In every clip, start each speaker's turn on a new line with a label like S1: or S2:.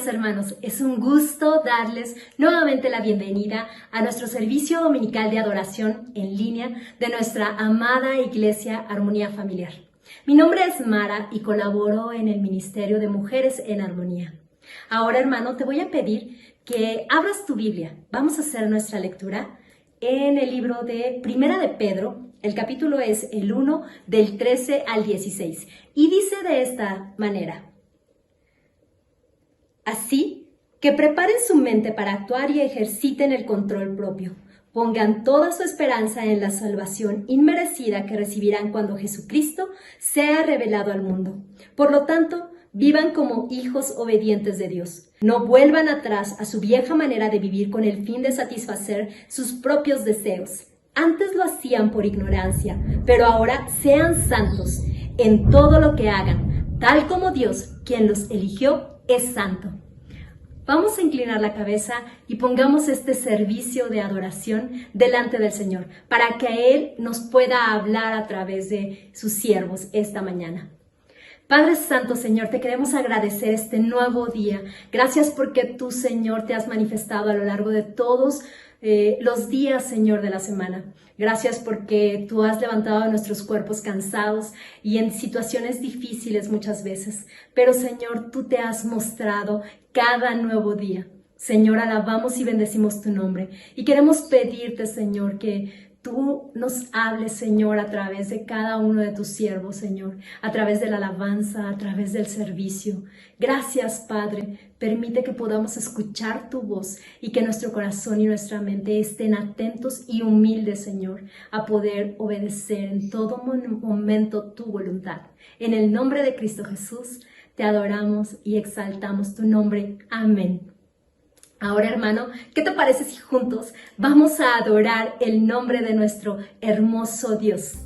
S1: días, hermanos. Es un gusto darles nuevamente la bienvenida a nuestro servicio dominical de adoración en línea de nuestra amada Iglesia Armonía Familiar. Mi nombre es Mara y colaboro en el Ministerio de Mujeres en Armonía. Ahora, hermano, te voy a pedir que abras tu Biblia. Vamos a hacer nuestra lectura en el libro de Primera de Pedro. El capítulo es el 1, del 13 al 16. Y dice de esta manera: Así que preparen su mente para actuar y ejerciten el control propio. Pongan toda su esperanza en la salvación inmerecida que recibirán cuando Jesucristo sea revelado al mundo. Por lo tanto, vivan como hijos obedientes de Dios. No vuelvan atrás a su vieja manera de vivir con el fin de satisfacer sus propios deseos. Antes lo hacían por ignorancia, pero ahora sean santos en todo lo que hagan, tal como Dios, quien los eligió, es santo. Vamos a inclinar la cabeza y pongamos este servicio de adoración delante del Señor, para que Él nos pueda hablar a través de sus siervos esta mañana. Padre Santo, Señor, te queremos agradecer este nuevo día. Gracias porque tú, Señor, te has manifestado a lo largo de todos los días, Señor, de la semana. Gracias porque tú has levantado nuestros cuerpos cansados y en situaciones difíciles muchas veces. Pero, Señor, tú te has mostrado cada nuevo día. Señor, alabamos y bendecimos tu nombre. Y queremos pedirte, Señor, que tú nos hables, Señor, a través de cada uno de tus siervos, Señor, a través de la alabanza, a través del servicio. Gracias, Padre. Permite que podamos escuchar tu voz y que nuestro corazón y nuestra mente estén atentos y humildes, Señor, a poder obedecer en todo momento tu voluntad. En el nombre de Cristo Jesús, te adoramos y exaltamos tu nombre. Amén. Ahora, hermano, ¿qué te parece si juntos vamos a adorar el nombre de nuestro hermoso Dios?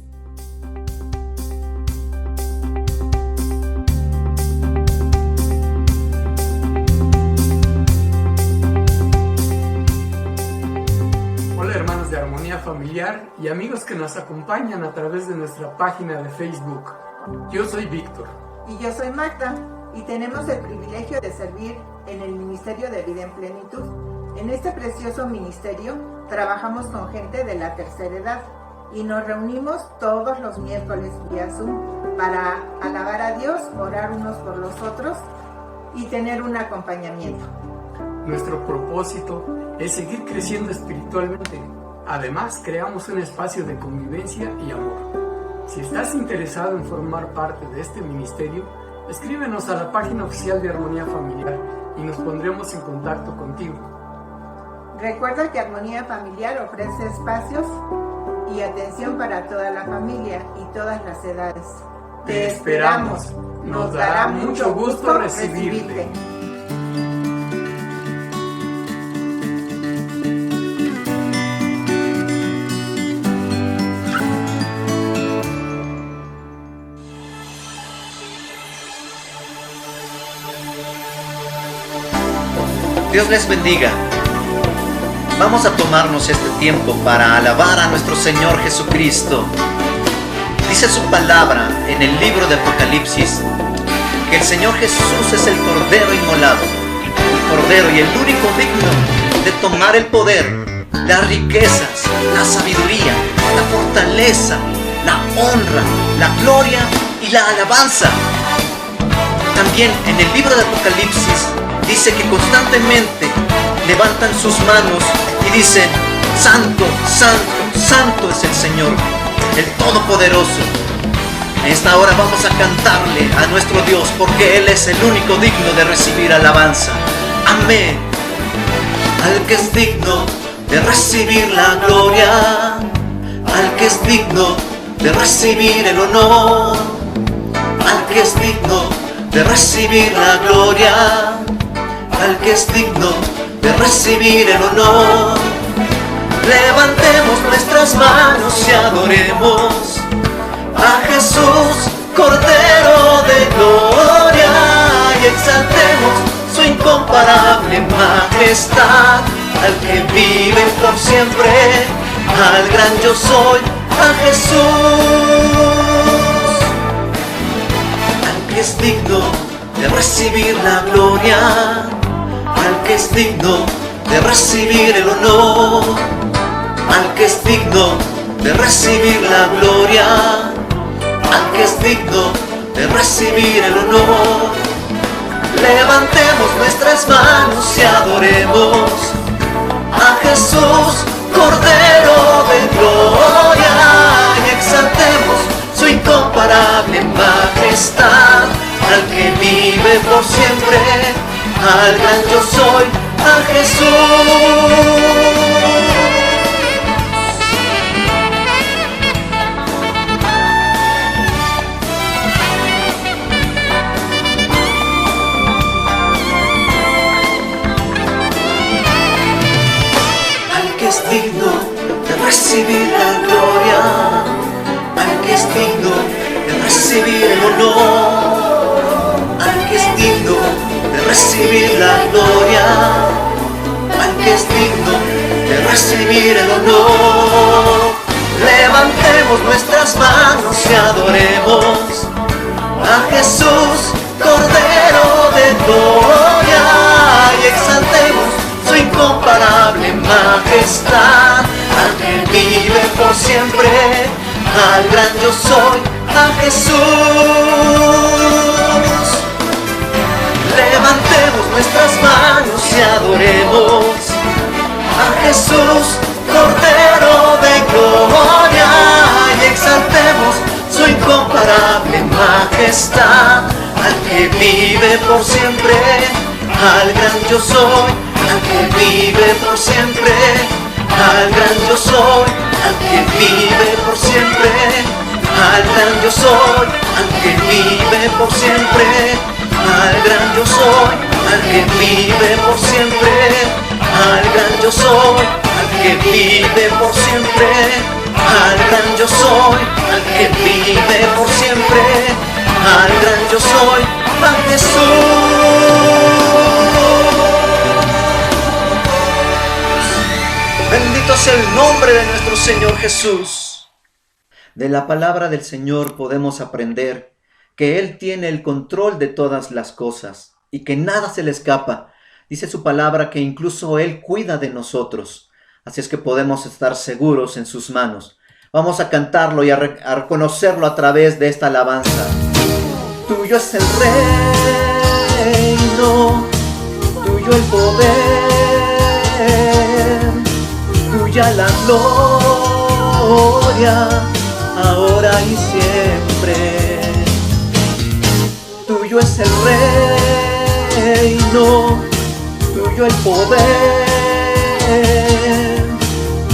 S2: Hola, hermanos de Armonía Familiar y amigos que nos acompañan a través de nuestra página de Facebook. Yo soy Víctor.
S3: Y yo soy Magda, y tenemos el privilegio de servir en el Ministerio de Vida en Plenitud. En este precioso ministerio trabajamos con gente de la tercera edad y nos reunimos todos los miércoles vía Zoom para alabar a Dios, orar unos por los otros y tener un acompañamiento.
S2: Nuestro propósito es seguir creciendo espiritualmente. Además, creamos un espacio de convivencia y amor. Si estás interesado en formar parte de este ministerio, escríbenos a la página oficial de Armonía Familiar y nos pondremos en contacto contigo.
S3: Recuerda que Armonía Familiar ofrece espacios y atención para toda la familia y todas las edades.
S2: Te esperamos. Nos dará mucho gusto recibirte.
S4: Dios les bendiga. Vamos a tomarnos este tiempo para alabar a nuestro Señor Jesucristo. Dice su palabra en el libro de Apocalipsis que el Señor Jesús es el Cordero inmolado, el Cordero y el único digno de tomar el poder, las riquezas, la sabiduría, la fortaleza, la honra, la gloria y la alabanza. También en el libro de Apocalipsis dice que constantemente levantan sus manos y dicen: Santo, Santo, Santo es el Señor, el Todopoderoso. En esta hora vamos a cantarle a nuestro Dios porque Él es el único digno de recibir alabanza. Amén. Al que es digno de recibir la gloria, al que es digno de recibir el honor, al que es digno de recibir la gloria, al que es digno de recibir el honor. Levantemos nuestras manos y adoremos a Jesús, Cordero de gloria, y exaltemos su incomparable majestad, al que vive por siempre, al gran yo soy, a Jesús, al que es digno de recibir la gloria, que es digno de recibir el honor, al que es digno de recibir la gloria, al que es digno de recibir el honor. Levantemos nuestras manos y adoremos a Jesús, Cordero de gloria, y exaltemos su incomparable majestad, al que vive por siempre, al gran yo soy, a Jesús. Es digno de recibir la gloria, al que es digno de recibir el honor, al que es digno de recibir la gloria, al que es digno de recibir el honor. Levantemos nuestras manos y adoremos a Jesús, Cordero de gloria, y exaltemos su incomparable majestad, al que vive por siempre, al gran yo soy, a Jesús. Levantemos nuestras manos y adoremos a Jesús, Cordero de gloria, y exaltemos su incomparable majestad, al que vive por siempre, al gran yo soy, al que vive por siempre, al gran yo soy, al que vive por siempre, al gran yo soy, al que vive por siempre, al gran yo soy, al que vive por siempre, al gran yo soy, al que vive por siempre, al gran yo soy, al que vive por siempre, al gran yo soy, a Jesús. Bendito sea el nombre de nuestro Señor Jesús. De la palabra del Señor podemos aprender que Él tiene el control de todas las cosas y que nada se le escapa. Dice su palabra que incluso Él cuida de nosotros. Así es que podemos estar seguros en sus manos. Vamos a cantarlo y a reconocerlo a través de esta alabanza. Tuyo es el reino, tuyo el poder, tuya la gloria, ahora y siempre. Tuyo es el reino, tuyo el poder,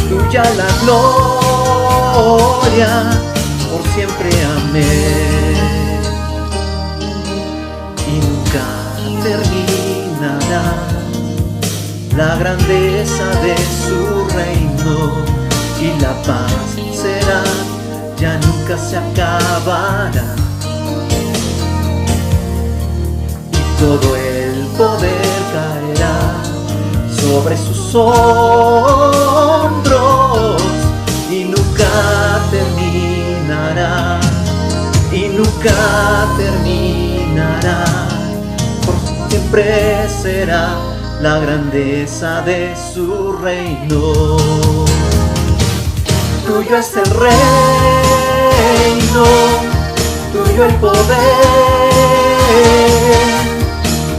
S4: tuya la gloria, por siempre, amén. Y nunca terminará la grandeza de su reino, y la paz será, ya nunca se acabará. Y todo el poder caerá sobre sus hombros, y nunca terminará, y nunca terminará, por siempre será la grandeza de su reino. Tuyo es el reino, tuyo el poder,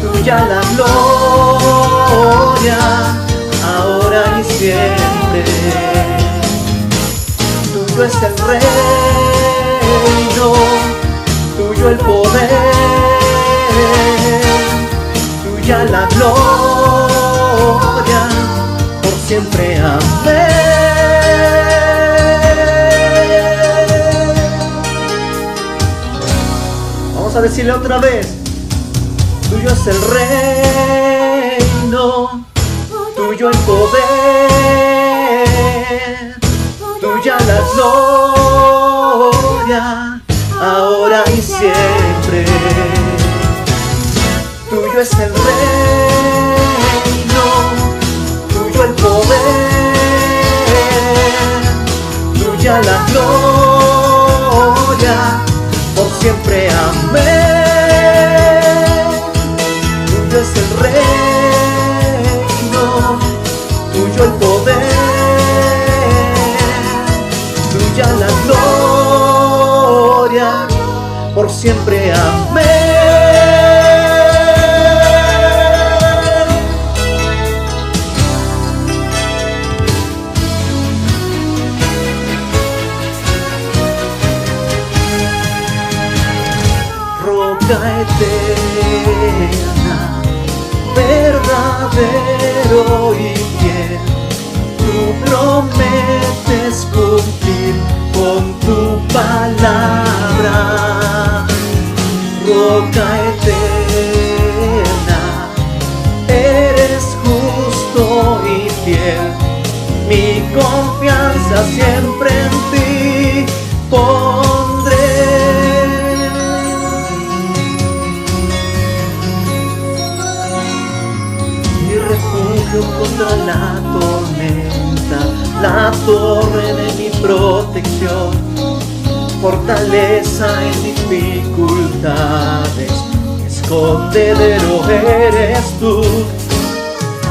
S4: tuya la gloria, ahora y siempre. Tuyo es el reino, tuyo el poder, tuya la gloria, por siempre, amén. Vamos a decirle otra vez. Tuyo es el reino, tuyo el poder, tuya la gloria, ahora y siempre. Tuyo es el reino, tuyo el poder, tuya la gloria, por siempre, amén. Tuyo es el siempre. Amén. Roca eterna, verdadero y fiel, tú prometes cumplir con tu palabra. Roca eterna, eres justo y fiel, mi confianza siempre en ti pondré. Contra la tormenta, la torre de mi protección, fortaleza en dificultades, escondedero eres tú.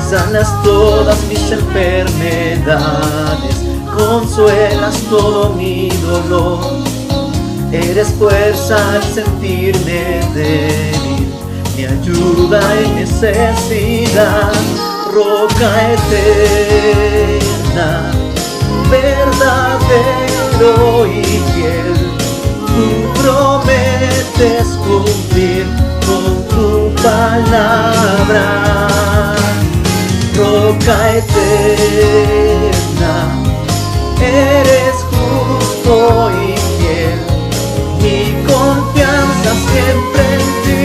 S4: Sanas todas mis enfermedades, consuelas todo mi dolor. Eres fuerza al sentirme débil, mi ayuda en necesidad. Roca eterna, verdadero y fiel, tú prometes cumplir con tu palabra. Roca eterna, eres justo y fiel, mi confianza siempre en ti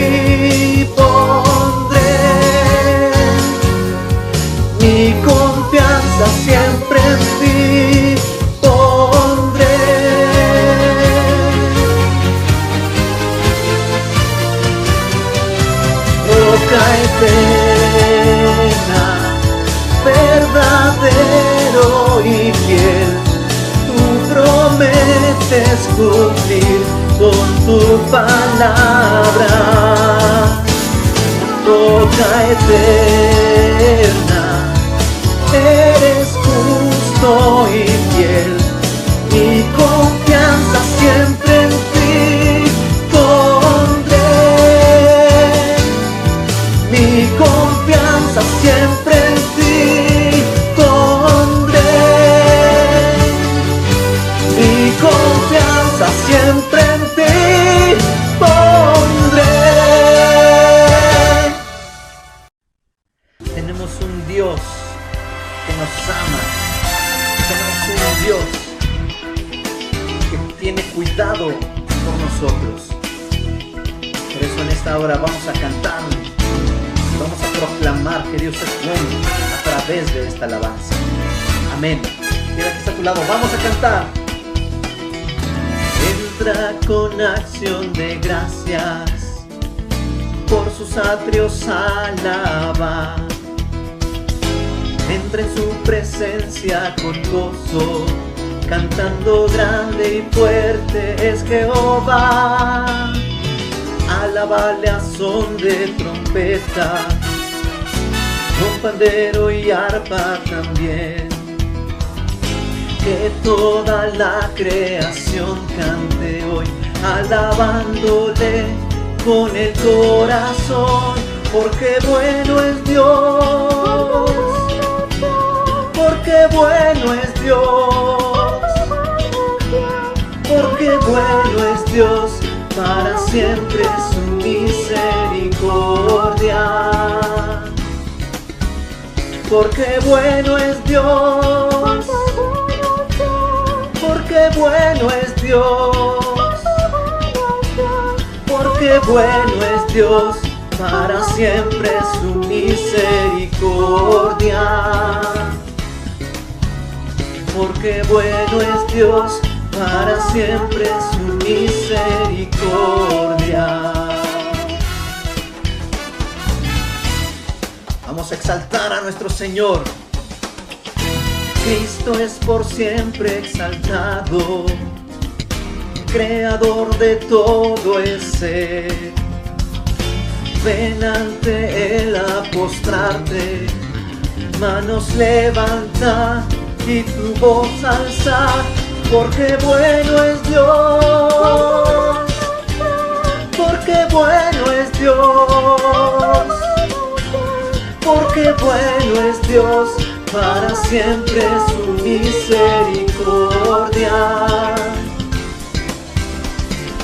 S4: pondré. Mi confianza siempre en ti pondré. Roca eterna, verdadero y fiel, tú prometes cumplir con tu palabra. Roca eterna, eres justo y fiel, mi confianza siempre en ti pondré. Mi confianza siempre en ti pondré. Mi confianza siempre en ti pondré. Tenemos un Dios que nos ama, tenemos un Dios que tiene cuidado por nosotros. Por eso en esta hora vamos a cantar y vamos a proclamar que Dios es bueno a través de esta alabanza. Amén. Mira que está a tu lado, vamos a cantar. Entra con acción de gracias, por sus atrios alaba. Entra en su presencia con gozo, cantando grande y fuerte es Jehová. Alábale a son de trompeta, con pandero y arpa también. Que toda la creación cante hoy, alabándole con el corazón, porque bueno es Dios. Porque bueno es Dios, porque bueno es Dios, para siempre su misericordia. Porque bueno es Dios, porque bueno es Dios, porque bueno es Dios, para siempre su misericordia. Porque bueno es Dios, para siempre su misericordia. Vamos a exaltar a nuestro Señor. Cristo es por siempre exaltado, creador de todo el ser. Ven ante Él a postrarte, manos levanta y tu voz alza, porque bueno es Dios, bueno es Dios, porque bueno es Dios, para siempre su misericordia.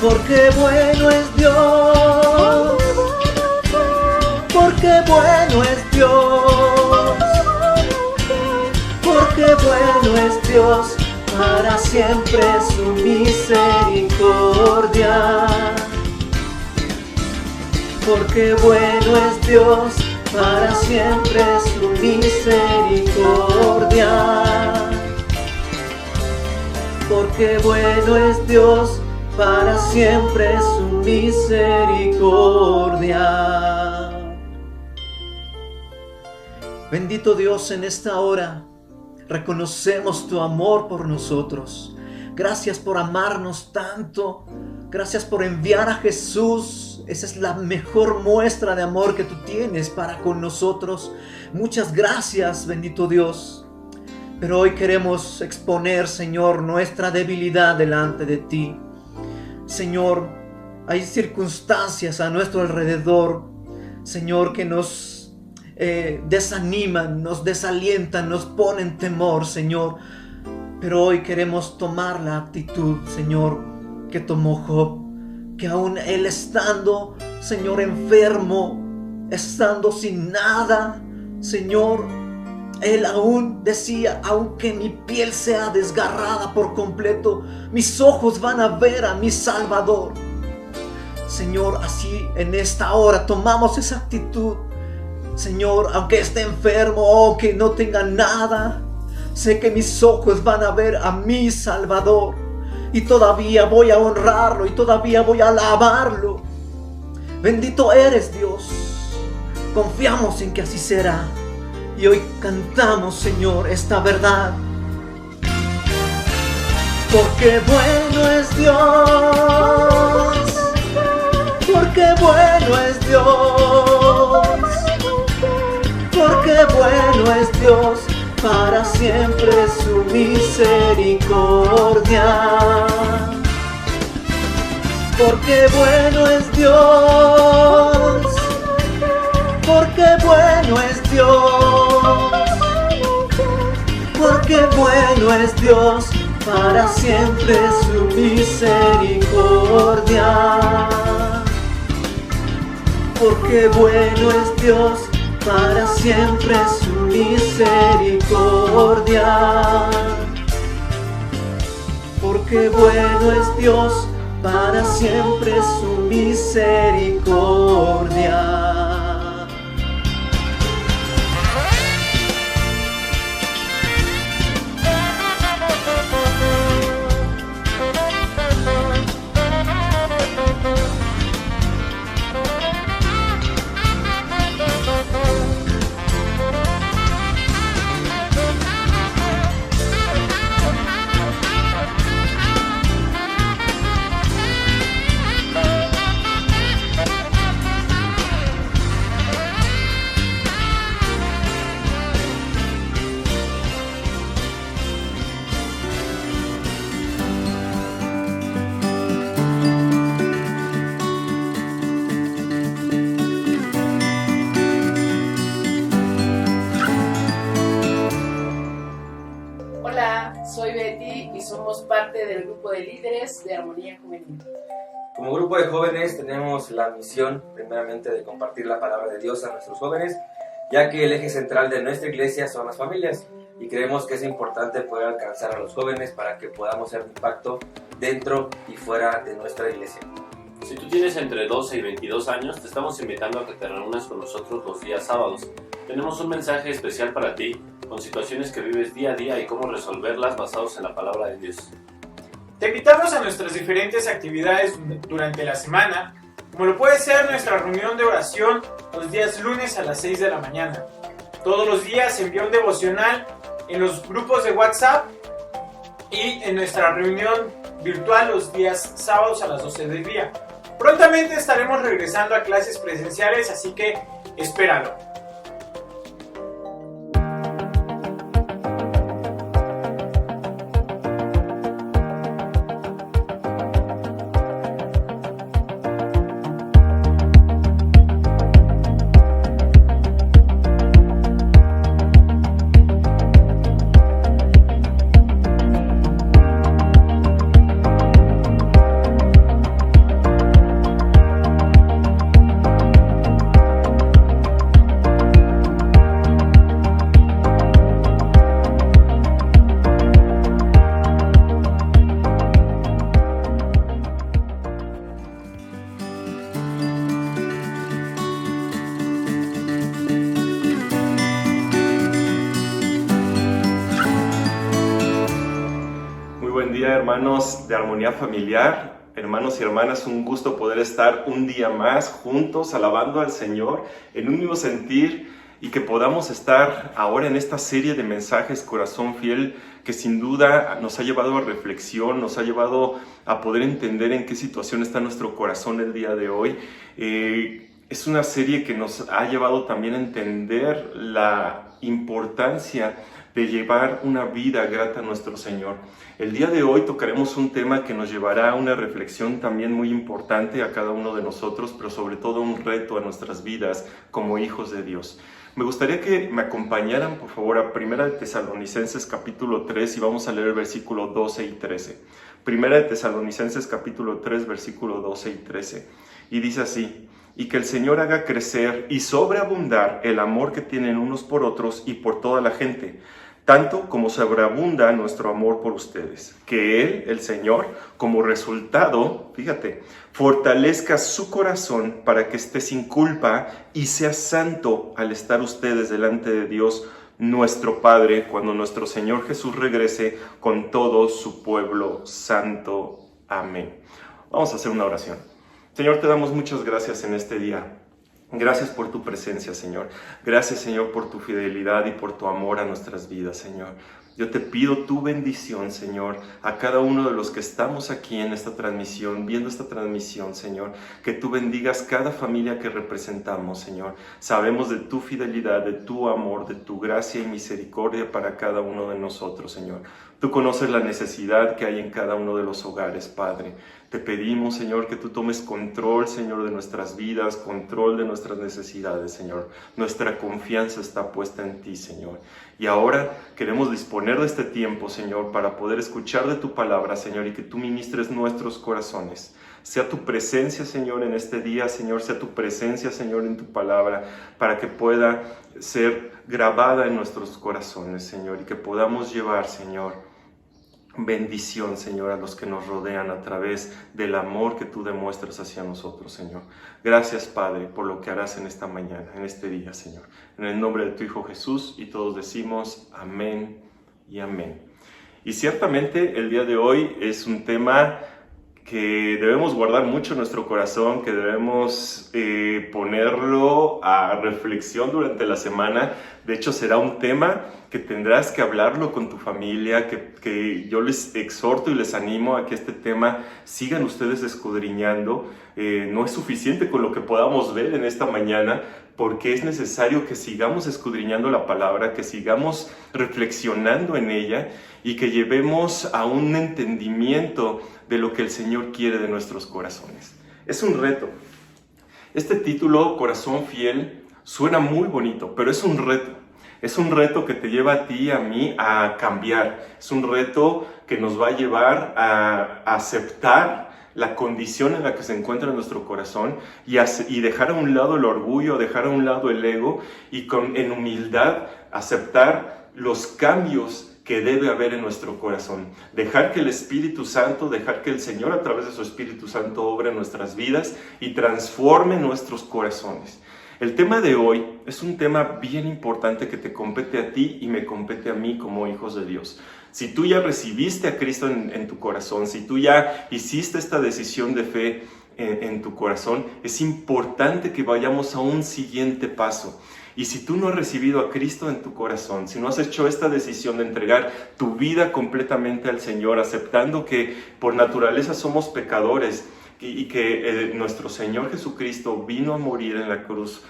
S4: Porque bueno es Dios, porque bueno es Dios, porque bueno es Dios, para siempre su misericordia. Porque bueno es Dios, para siempre su misericordia. Porque bueno es Dios, para siempre su misericordia. Bendito Dios, en esta hora reconocemos tu amor por nosotros. Gracias por amarnos tanto. Gracias por enviar a Jesús. Esa es la mejor muestra de amor que tú tienes para con nosotros. Muchas gracias, bendito Dios. Pero hoy queremos exponer, Señor, nuestra debilidad delante de ti. Señor, hay circunstancias a nuestro alrededor, Señor, que nos desaniman, nos desalientan, nos ponen temor, Señor. Pero hoy queremos tomar la actitud, Señor, que tomó Job, que aún él estando, Señor, enfermo, estando sin nada, Señor, él aún decía: aunque mi piel sea desgarrada por completo, mis ojos van a ver a mi Salvador. Señor, así en esta hora tomamos esa actitud. Señor, aunque esté enfermo o aunque no tenga nada, sé que mis ojos van a ver a mi Salvador. Y todavía voy a honrarlo y todavía voy a alabarlo. Bendito eres, Dios. Confiamos en que así será. Y hoy cantamos, Señor, esta verdad. Porque bueno es Dios, porque bueno es Dios, porque bueno es Dios, para siempre su misericordia. Porque bueno es Dios, porque bueno es Dios, porque bueno es Dios, para siempre su misericordia. Porque bueno es Dios, para siempre su misericordia. Porque bueno es Dios, para siempre su misericordia.
S5: Soy Betty y somos parte del grupo de líderes de Armonía Juvenil.
S6: Como grupo de jóvenes tenemos la misión primeramente de compartir la palabra de Dios a nuestros jóvenes, ya que el eje central de nuestra iglesia son las familias y creemos que es importante poder alcanzar a los jóvenes para que podamos hacer un impacto dentro y fuera de nuestra iglesia.
S7: Si tú tienes entre 12 y 22 años, te estamos invitando a que te reúnas con nosotros los días sábados. Tenemos un mensaje especial para ti, con situaciones que vives día a día y cómo resolverlas basados en la palabra de Dios.
S8: Te invitamos a nuestras diferentes actividades durante la semana, como lo puede ser nuestra reunión de oración los días lunes a las 6 de la mañana. Todos los días envía un devocional en los grupos de WhatsApp y en nuestra reunión virtual los días sábados a las 12 del día. Prontamente estaremos regresando a clases presenciales, así que espéralo.
S9: buen día, hermanos de Armonía Familiar, hermanos y hermanas, un gusto poder estar un día más juntos alabando al Señor en un mismo sentir y que podamos estar ahora en esta serie de mensajes Corazón Fiel que sin duda nos ha llevado a reflexión, nos ha llevado a poder entender en qué situación está nuestro corazón el día de hoy. Es una serie que nos ha llevado también a entender la importancia de llevar una vida grata a nuestro Señor. El día de hoy tocaremos un tema que nos llevará a una reflexión también muy importante a cada uno de nosotros, pero sobre todo un reto a nuestras vidas como hijos de Dios. Me gustaría que me acompañaran, por favor, a 1 Tesalonicenses capítulo 3 y vamos a leer el versículo 12 y 13. 1 Tesalonicenses capítulo 3, versículo 12 y 13. Y dice así: y que el Señor haga crecer y sobreabundar el amor que tienen unos por otros y por toda la gente, tanto como sobreabunda nuestro amor por ustedes. Que Él, el Señor, como resultado, fíjate, fortalezca su corazón para que esté sin culpa y sea santo al estar ustedes delante de Dios, nuestro Padre, cuando nuestro Señor Jesús regrese con todo su pueblo santo. Amén. Vamos a hacer una oración. Señor, te damos muchas gracias en este día. Gracias por tu presencia, Señor. Gracias, Señor, por tu fidelidad y por tu amor a nuestras vidas, Señor. Yo te pido tu bendición, Señor, a cada uno de los que estamos aquí en esta transmisión, viendo esta transmisión, Señor. Que tú bendigas cada familia que representamos, Señor. Sabemos de tu fidelidad, de tu amor, de tu gracia y misericordia para cada uno de nosotros, Señor. Tú conoces la necesidad que hay en cada uno de los hogares, Padre. Te pedimos, Señor, que tú tomes control, Señor, de nuestras vidas, control de nuestras necesidades, Señor. Nuestra confianza está puesta en ti, Señor. Y ahora queremos disponer de este tiempo, Señor, para poder escuchar de tu palabra, Señor, y que tú ministres nuestros corazones. Sea tu presencia, Señor, en este día, Señor, sea tu presencia, Señor, en tu palabra, para que pueda ser grabada en nuestros corazones, Señor, y que podamos llevar, Señor, bendición, Señor, a los que nos rodean a través del amor que tú demuestras hacia nosotros, Señor. Gracias, Padre, por lo que harás en esta mañana, en este día, Señor. En el nombre de tu Hijo Jesús, y todos decimos amén y amén. Y ciertamente el día de hoy es un tema que debemos guardar mucho en nuestro corazón, que debemos ponerlo a reflexión durante la semana. De hecho, será un tema que tendrás que hablarlo con tu familia, que yo les exhorto y les animo a que este tema sigan ustedes escudriñando. No es suficiente con lo que podamos ver en esta mañana, porque es necesario que sigamos escudriñando la palabra, que sigamos reflexionando en ella y que llevemos a un entendimiento de lo que el Señor quiere de nuestros corazones. Es un reto. Este título, Corazón Fiel, suena muy bonito, pero es un reto. Es un reto que te lleva a ti y a mí a cambiar. Es un reto que nos va a llevar a aceptar la condición en la que se encuentra nuestro corazón y dejar a un lado el orgullo, dejar a un lado el ego y en humildad aceptar los cambios que debe haber en nuestro corazón. Dejar que el Espíritu Santo, dejar que el Señor a través de su Espíritu Santo obre en nuestras vidas y transforme nuestros corazones. El tema de hoy es un tema bien importante que te compete a ti y me compete a mí como hijos de Dios. Si tú ya recibiste a Cristo en tu corazón, si tú ya hiciste esta decisión de fe en tu corazón, es importante que vayamos a un siguiente paso. Y si tú no has recibido a Cristo en tu corazón, si no has hecho esta decisión de entregar tu vida completamente al Señor, aceptando que por naturaleza somos pecadores y que nuestro Señor Jesucristo vino a morir en la cruz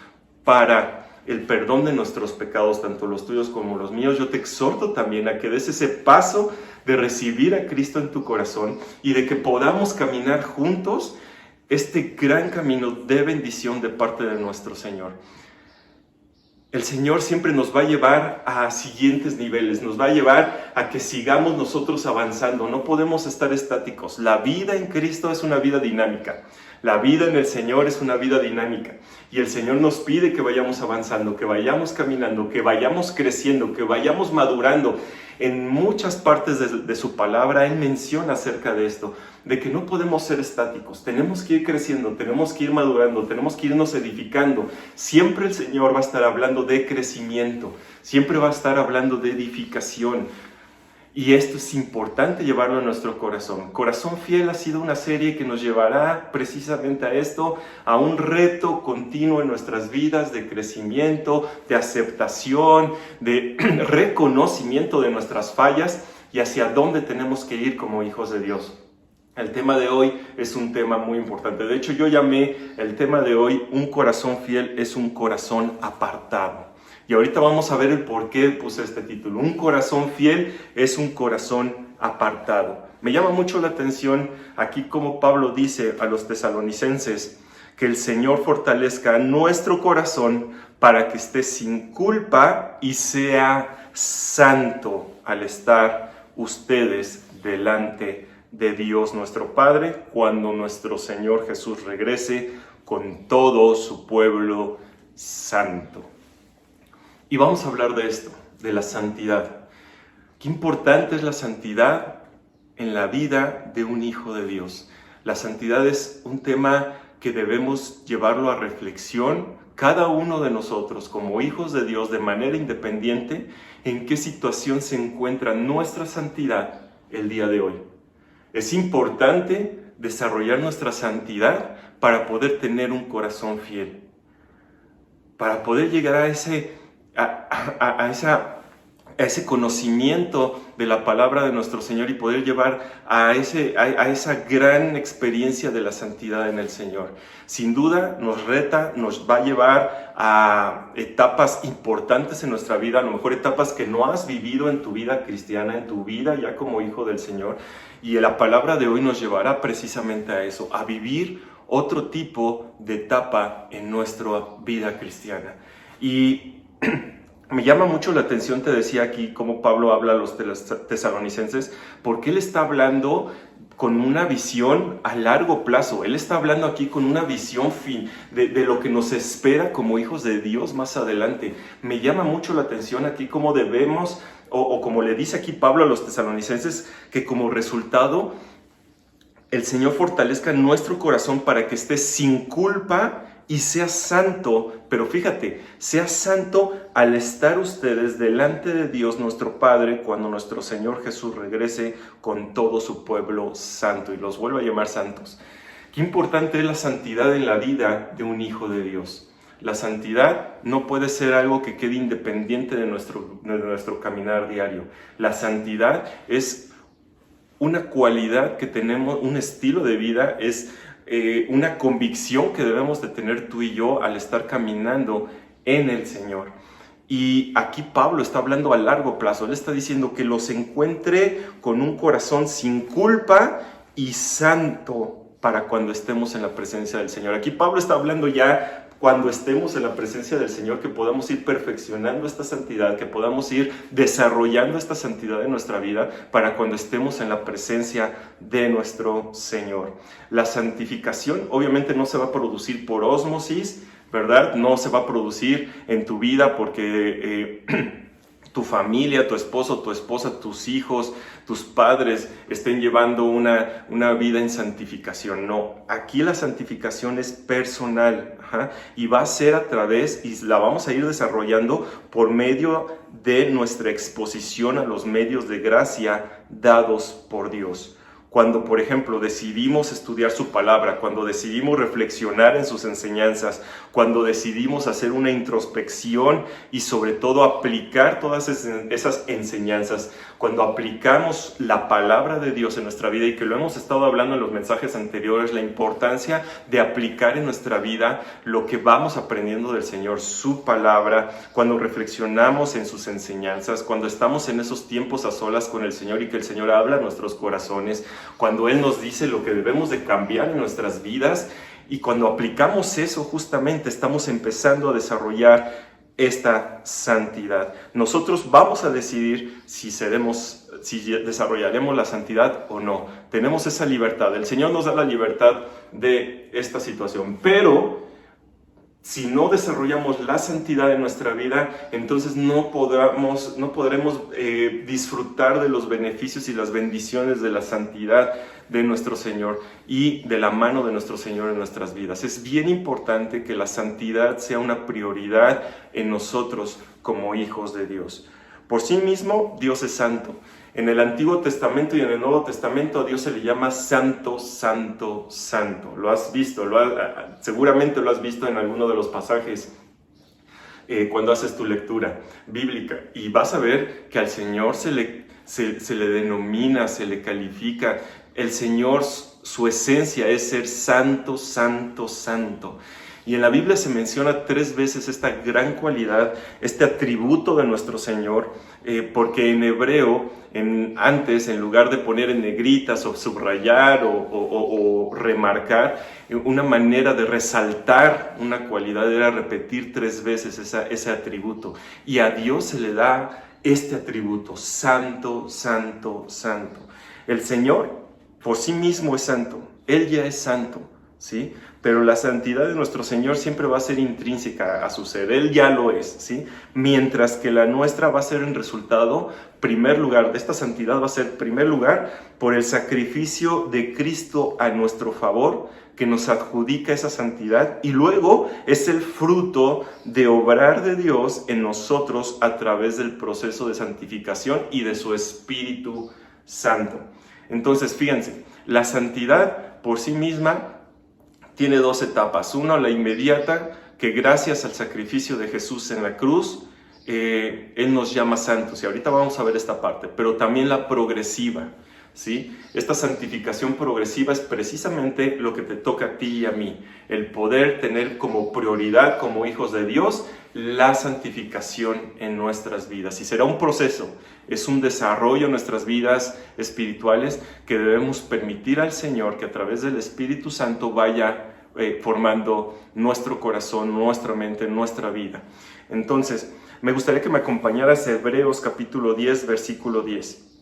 S9: para el perdón de nuestros pecados, tanto los tuyos como los míos, yo te exhorto también a que des ese paso de recibir a Cristo en tu corazón y de que podamos caminar juntos este gran camino de bendición de parte de nuestro Señor. El Señor siempre nos va a llevar a siguientes niveles, nos va a llevar a que sigamos nosotros avanzando. No podemos estar estáticos. La vida en Cristo es una vida dinámica. La vida en el Señor es una vida dinámica. Y el Señor nos pide que vayamos avanzando, que vayamos caminando, que vayamos creciendo, que vayamos madurando. En muchas partes de su palabra Él menciona acerca de esto, de que no podemos ser estáticos, tenemos que ir creciendo, tenemos que ir madurando, tenemos que irnos edificando. Siempre el Señor va a estar hablando de crecimiento, siempre va a estar hablando de edificación. Y esto es importante llevarlo a nuestro corazón. Corazón Fiel ha sido una serie que nos llevará precisamente a esto, a un reto continuo en nuestras vidas de crecimiento, de aceptación, de reconocimiento de nuestras fallas y hacia dónde tenemos que ir como hijos de Dios. El tema de hoy es un tema muy importante. De hecho, yo llamé el tema de hoy, un corazón fiel es un corazón apartado. Y ahorita vamos a ver el por qué puse este título. Un corazón fiel es un corazón apartado. Me llama mucho la atención aquí como Pablo dice a los tesalonicenses que el Señor fortalezca nuestro corazón para que esté sin culpa y sea santo al estar ustedes delante de Dios nuestro Padre cuando nuestro Señor Jesús regrese con todo su pueblo santo. Y vamos a hablar de esto, de la santidad. Qué importante es la santidad en la vida de un hijo de Dios. La santidad es un tema que debemos llevarlo a reflexión, cada uno de nosotros como hijos de Dios de manera independiente, en qué situación se encuentra nuestra santidad el día de hoy. Es importante desarrollar nuestra santidad para poder tener un corazón fiel, para poder llegar a ese conocimiento de la palabra de nuestro Señor y poder llevar a esa gran experiencia de la santidad en el Señor. Sin duda nos reta, nos va a llevar a etapas importantes en nuestra vida, a lo mejor etapas que no has vivido en tu vida cristiana, en tu vida ya como hijo del Señor. Y la palabra de hoy nos llevará precisamente a eso, a vivir otro tipo de etapa en nuestra vida cristiana. Y me llama mucho la atención, te decía aquí, cómo Pablo habla a los tesalonicenses, porque él está hablando con una visión a largo plazo. Él está hablando aquí con una visión de lo que nos espera como hijos de Dios más adelante. Me llama mucho la atención aquí cómo debemos, o como le dice aquí Pablo a los tesalonicenses, que como resultado el Señor fortalezca nuestro corazón para que esté sin culpa y sea santo, pero fíjate, sea santo al estar ustedes delante de Dios nuestro Padre cuando nuestro Señor Jesús regrese con todo su pueblo santo y los vuelva a llamar santos. Qué importante es la santidad en la vida de un hijo de Dios. La santidad no puede ser algo que quede independiente de nuestro caminar diario. La santidad es una cualidad que tenemos, un estilo de vida, es una convicción que debemos de tener tú y yo al estar caminando en el Señor. Y aquí Pablo está hablando a largo plazo. Él está diciendo que los encuentre con un corazón sin culpa y santo para cuando estemos en la presencia del Señor. Aquí Pablo está hablando ya cuando estemos en la presencia del Señor, que podamos ir perfeccionando esta santidad, que podamos ir desarrollando esta santidad en nuestra vida para cuando estemos en la presencia de nuestro Señor. La santificación obviamente no se va a producir por ósmosis, ¿verdad? No se va a producir en tu vida porque tu familia, tu esposo, tu esposa, tus hijos, tus padres estén llevando una vida en santificación. No, aquí la santificación es personal, y va a ser a través, y la vamos a ir desarrollando por medio de nuestra exposición a los medios de gracia dados por Dios. Cuando, por ejemplo, decidimos estudiar su palabra, cuando decidimos reflexionar en sus enseñanzas, cuando decidimos hacer una introspección y sobre todo aplicar todas esas enseñanzas, cuando aplicamos la palabra de Dios en nuestra vida, y que lo hemos estado hablando en los mensajes anteriores, la importancia de aplicar en nuestra vida lo que vamos aprendiendo del Señor, su palabra, cuando reflexionamos en sus enseñanzas, cuando estamos en esos tiempos a solas con el Señor y que el Señor habla a nuestros corazones, cuando Él nos dice lo que debemos de cambiar en nuestras vidas, y cuando aplicamos eso justamente estamos empezando a desarrollar esta santidad. Nosotros vamos a decidir si desarrollaremos la santidad o no. Tenemos esa libertad. El Señor nos da la libertad de esta situación, pero si no desarrollamos la santidad en nuestra vida, entonces no podremos disfrutar de los beneficios y las bendiciones de la santidad de nuestro Señor y de la mano de nuestro Señor en nuestras vidas. Es bien importante que la santidad sea una prioridad en nosotros como hijos de Dios. Por sí mismo, Dios es santo. En el Antiguo Testamento y en el Nuevo Testamento a Dios se le llama Santo, Santo, Santo. Lo has visto, seguramente lo has visto en alguno de los pasajes cuando haces tu lectura bíblica. Y vas a ver que al Señor se le denomina, se le califica. El Señor, su esencia es ser santo, santo, santo. Y en la Biblia se menciona 3 veces esta gran cualidad, este atributo de nuestro Señor, porque en hebreo, antes, en lugar de poner en negritas o subrayar o remarcar, una manera de resaltar una cualidad era repetir 3 veces ese atributo. Y a Dios se le da este atributo, santo, santo, santo. El Señor por sí mismo es santo, Él ya es santo, ¿sí? Pero la santidad de nuestro Señor siempre va a ser intrínseca a su ser, Él ya lo es, ¿sí? Mientras que la nuestra va a ser en resultado, primer lugar, esta santidad va a ser primer lugar por el sacrificio de Cristo a nuestro favor, que nos adjudica esa santidad, y luego es el fruto de obrar de Dios en nosotros a través del proceso de santificación y de su Espíritu Santo. Entonces, fíjense, la santidad por sí misma tiene 2 etapas. Una, la inmediata, que gracias al sacrificio de Jesús en la cruz, Él nos llama santos. Y ahorita vamos a ver esta parte. Pero también la progresiva, ¿sí? Esta santificación progresiva es precisamente lo que te toca a ti y a mí. El poder tener como prioridad, como hijos de Dios, la santificación en nuestras vidas. Y será un proceso, es un desarrollo en nuestras vidas espirituales que debemos permitir al Señor que a través del Espíritu Santo vaya formando nuestro corazón, nuestra mente, nuestra vida. Entonces, me gustaría que me acompañaras a Hebreos capítulo 10, versículo 10.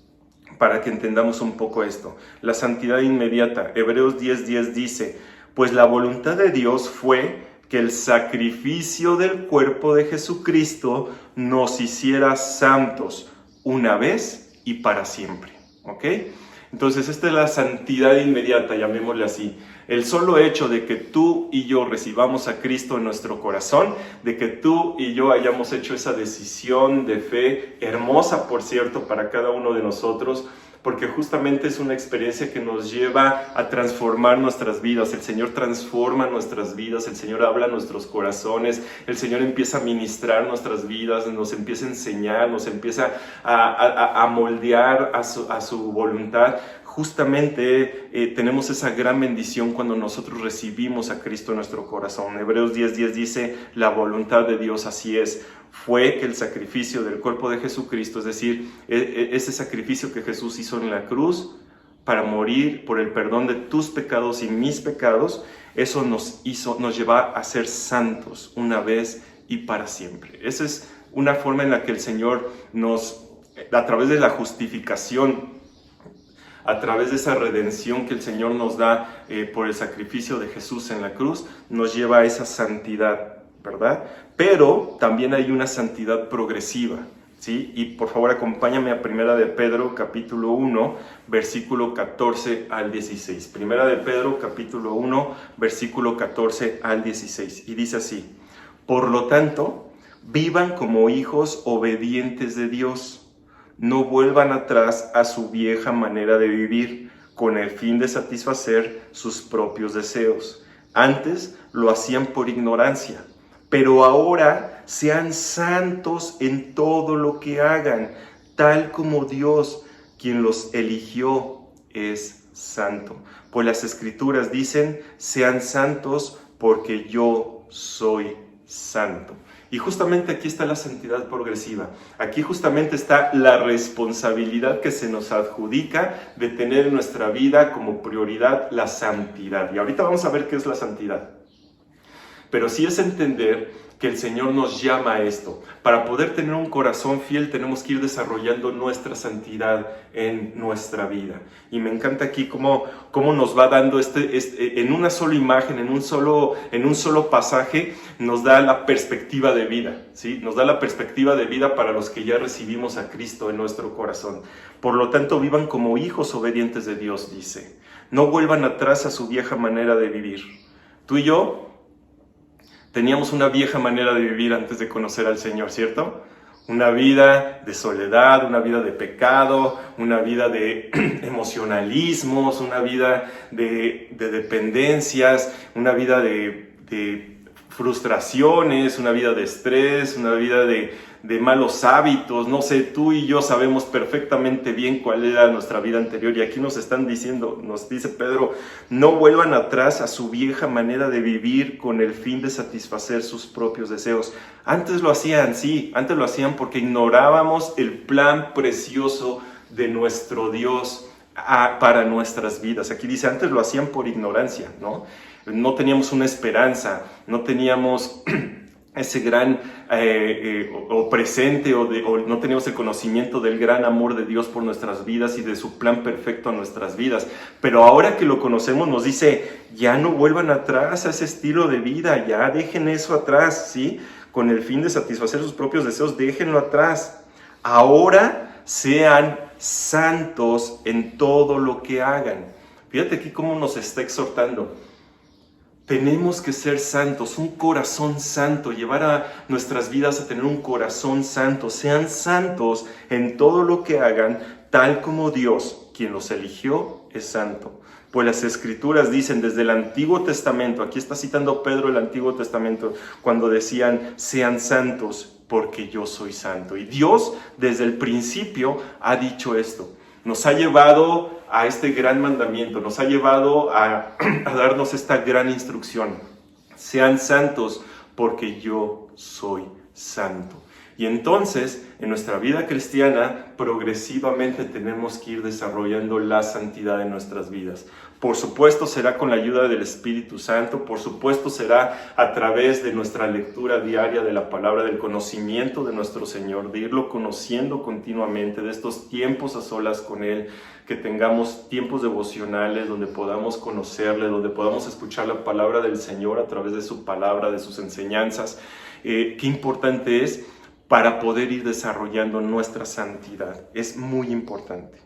S9: Para que entendamos un poco esto. La santidad inmediata. Hebreos 10:10 dice: pues la voluntad de Dios fue que el sacrificio del cuerpo de Jesucristo nos hiciera santos una vez y para siempre. ¿Ok? Entonces esta es la santidad inmediata, llamémosle así. El solo hecho de que tú y yo recibamos a Cristo en nuestro corazón, de que tú y yo hayamos hecho esa decisión de fe, hermosa por cierto para cada uno de nosotros, porque justamente es una experiencia que nos lleva a transformar nuestras vidas. El Señor transforma nuestras vidas, el Señor habla a nuestros corazones, el Señor empieza a ministrar nuestras vidas, nos empieza a enseñar, nos empieza a moldear a su voluntad. Justamente tenemos esa gran bendición cuando nosotros recibimos a Cristo en nuestro corazón. Hebreos 10:10 dice: la voluntad de Dios así es, fue que el sacrificio del cuerpo de Jesucristo, es decir, ese sacrificio que Jesús hizo en la cruz para morir por el perdón de tus pecados y mis pecados, eso nos lleva a ser santos una vez y para siempre. Esa es una forma en la que el Señor a través de la justificación, a través de esa redención que el Señor nos da por el sacrificio de Jesús en la cruz, nos lleva a esa santidad, ¿verdad? Pero también hay una santidad progresiva, ¿sí? Y por favor acompáñame a Primera de Pedro capítulo 1, versículo 14 al 16. Primera de Pedro capítulo 1, versículo 14 al 16. Y dice así: por lo tanto, vivan como hijos obedientes de Dios. No vuelvan atrás a su vieja manera de vivir, con el fin de satisfacer sus propios deseos. Antes lo hacían por ignorancia, pero ahora sean santos en todo lo que hagan, tal como Dios, quien los eligió, es santo. Pues las Escrituras dicen: sean santos porque yo soy santo. Y justamente aquí está la santidad progresiva. Aquí justamente está la responsabilidad que se nos adjudica de tener en nuestra vida como prioridad la santidad. Y ahorita vamos a ver qué es la santidad. Pero sí es entender que el Señor nos llama a esto. Para poder tener un corazón fiel tenemos que ir desarrollando nuestra santidad en nuestra vida. Y me encanta aquí cómo nos va dando en una sola imagen, en un solo pasaje, nos da la perspectiva de vida, ¿sí? Nos da la perspectiva de vida para los que ya recibimos a Cristo en nuestro corazón. Por lo tanto, vivan como hijos obedientes de Dios, dice. No vuelvan atrás a su vieja manera de vivir. Tú y yo teníamos una vieja manera de vivir antes de conocer al Señor, ¿cierto? Una vida de soledad, una vida de pecado, una vida de emocionalismos, una vida de dependencias, una vida de frustraciones, una vida de estrés, una vida de malos hábitos. No sé, tú y yo sabemos perfectamente bien cuál era nuestra vida anterior, y aquí nos están diciendo, nos dice Pedro, no vuelvan atrás a su vieja manera de vivir con el fin de satisfacer sus propios deseos. Antes lo hacían, sí, antes lo hacían porque ignorábamos el plan precioso de nuestro Dios para nuestras vidas. Aquí dice, antes lo hacían por ignorancia, ¿no? No teníamos una esperanza, no teníamos ese gran presente o no teníamos el conocimiento del gran amor de Dios por nuestras vidas y de su plan perfecto a nuestras vidas. Pero ahora que lo conocemos nos dice, ya no vuelvan atrás a ese estilo de vida, ya dejen eso atrás, ¿sí? Con el fin de satisfacer sus propios deseos, déjenlo atrás. Ahora sean santos en todo lo que hagan. Fíjate aquí cómo nos está exhortando. Tenemos que ser santos, un corazón santo, llevar a nuestras vidas a tener un corazón santo. Sean santos en todo lo que hagan, tal como Dios, quien los eligió, es santo. Pues las Escrituras dicen desde el Antiguo Testamento, aquí está citando Pedro el Antiguo Testamento, cuando decían, sean santos porque yo soy santo. Y Dios desde el principio ha dicho esto. Nos ha llevado a este gran mandamiento, nos ha llevado a darnos esta gran instrucción. Sean santos porque yo soy santo. Y entonces, en nuestra vida cristiana, progresivamente tenemos que ir desarrollando la santidad en nuestras vidas. Por supuesto será con la ayuda del Espíritu Santo, por supuesto será a través de nuestra lectura diaria de la palabra, del conocimiento de nuestro Señor, de irlo conociendo continuamente, de estos tiempos a solas con Él, que tengamos tiempos devocionales donde podamos conocerle, donde podamos escuchar la palabra del Señor a través de su palabra, de sus enseñanzas. Qué importante es para poder ir desarrollando nuestra santidad. Es muy importante.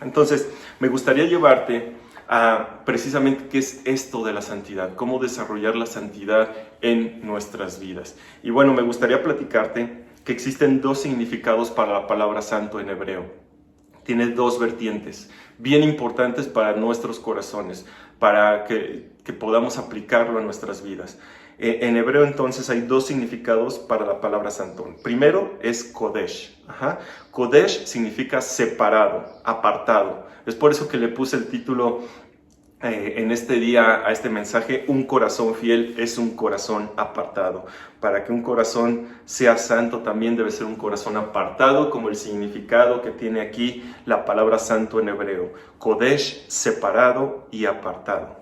S9: Entonces, me gustaría llevarte a precisamente qué es esto de la santidad, cómo desarrollar la santidad en nuestras vidas. Y bueno, me gustaría platicarte que existen dos significados para la palabra santo en hebreo. Tiene dos vertientes bien importantes para nuestros corazones, para que podamos aplicarlo a nuestras vidas. En hebreo entonces hay dos significados para la palabra santo. Primero es Kodesh. Kodesh significa separado, apartado. Es por eso que le puse el título en este día a este mensaje, un corazón fiel es un corazón apartado. Para que un corazón sea santo también debe ser un corazón apartado, como el significado que tiene aquí la palabra santo en hebreo. Kodesh, separado y apartado.